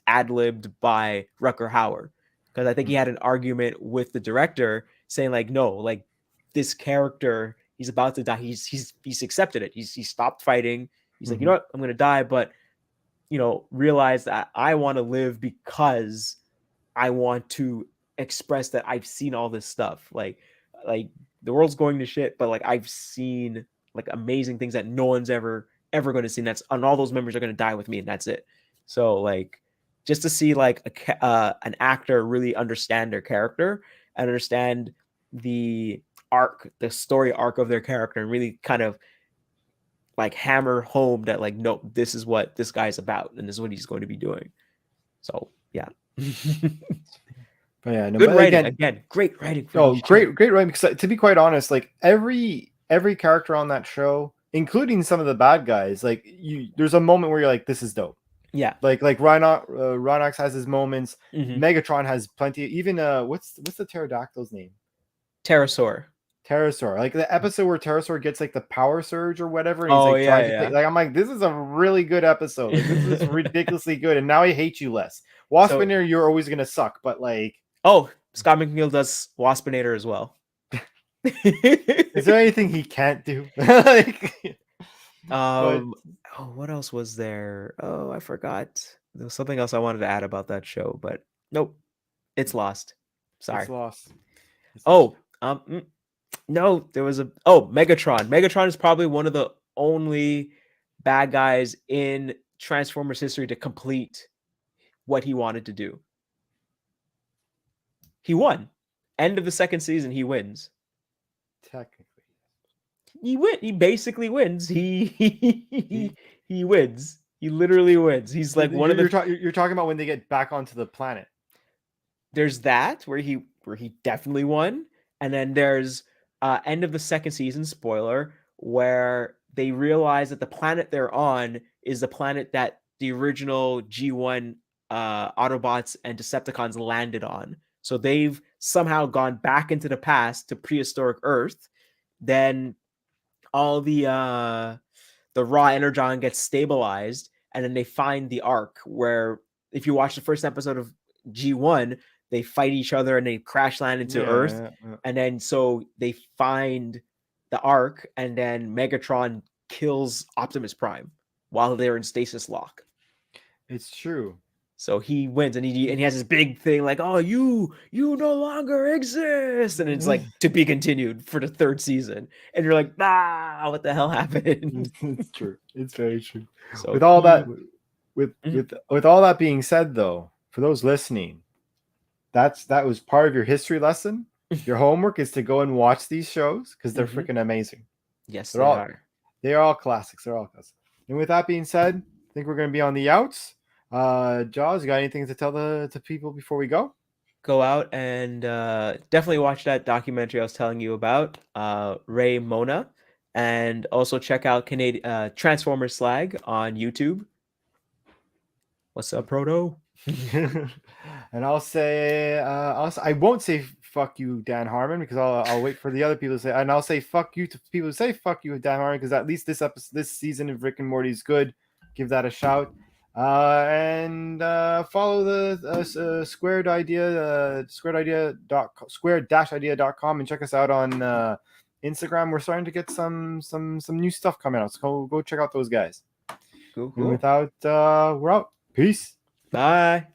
ad-libbed by Rutger Hauer, because I think he had an argument with the director saying like, no, like this character, he's about to die. He's accepted it. He stopped fighting. He's like, you know what? I'm going to die. But, realize that I want to live because I want to express that I've seen all this stuff. Like the world's going to shit, but like I've seen like amazing things that no one's ever going to see. And all those memories are going to die with me, and that's it. So like, just to see like an actor really understand their character and understand the story arc of their character, and really kind of like hammer home that like, no, this is what this guy's about, and this is what he's going to be doing. So yeah. But yeah, no, good but writing again. Great writing. Great writing. Because to be quite honest, like every character on that show, including some of the bad guys, like there's a moment where you're like, this is dope. Yeah. Like Rhinox has his moments. Megatron has plenty. Even what's the pterodactyl's name? Pterosaur. Like the episode where Pterosaur gets like the power surge or whatever, and he's like trying to like, I'm like, this is a really good episode. Like, this is ridiculously good, and now I hate you less. Waspinator, you're always gonna suck, but like, Scott McNeil does Waspinator as well. Is there anything he can't do? Like, what else was there? Oh, I forgot. There was something else I wanted to add about that show, but nope, it's lost. Sorry, it's lost. No, there was Megatron. Megatron is probably one of the only bad guys in Transformers history to complete what he wanted to do. He won. End of the second season, he wins. Technically. He basically wins. He wins. He literally wins. He's like one of the you're talking about when they get back onto the planet. There's that where he definitely won. And then there's end of the second season, spoiler, where they realize that the planet they're on is the planet that the original G1 Autobots and Decepticons landed on. So they've somehow gone back into the past to prehistoric Earth. Then all the raw energon gets stabilized, and then they find the Ark, where if you watch the first episode of G1, they fight each other and they crash land into Earth. Yeah. And then so they find the Ark, and then Megatron kills Optimus Prime while they're in stasis lock. It's true. So he wins, and he has this big thing like, "Oh, you no longer exist," and it's like to be continued for the third season. And you're like, what the hell happened? It's true. It's very true. So with all that, with all that being said, though, for those listening, that was part of your history lesson. Your homework is to go and watch these shows because they're freaking amazing. Yes, they are. They are all classics. They're all classics. And with that being said, I think we're going to be on the outs. Jaws, you got anything to tell the people before we go? Go out and definitely watch that documentary I was telling you about, Ray Mona, and also check out Transformers Slag on YouTube. What's up, Proto? And I'll say I won't say fuck you, Dan Harmon, because I'll wait for the other people to say, and I'll say fuck you to people who say fuck you, Dan Harmon, because at least this season of Rick and Morty is good. Give that a shout. And follow the Squared Idea, squared-idea.com, and check us out on Instagram. We're starting to get some new stuff coming out, so go check out those guys. Cool. And without, we're out. Peace. Bye.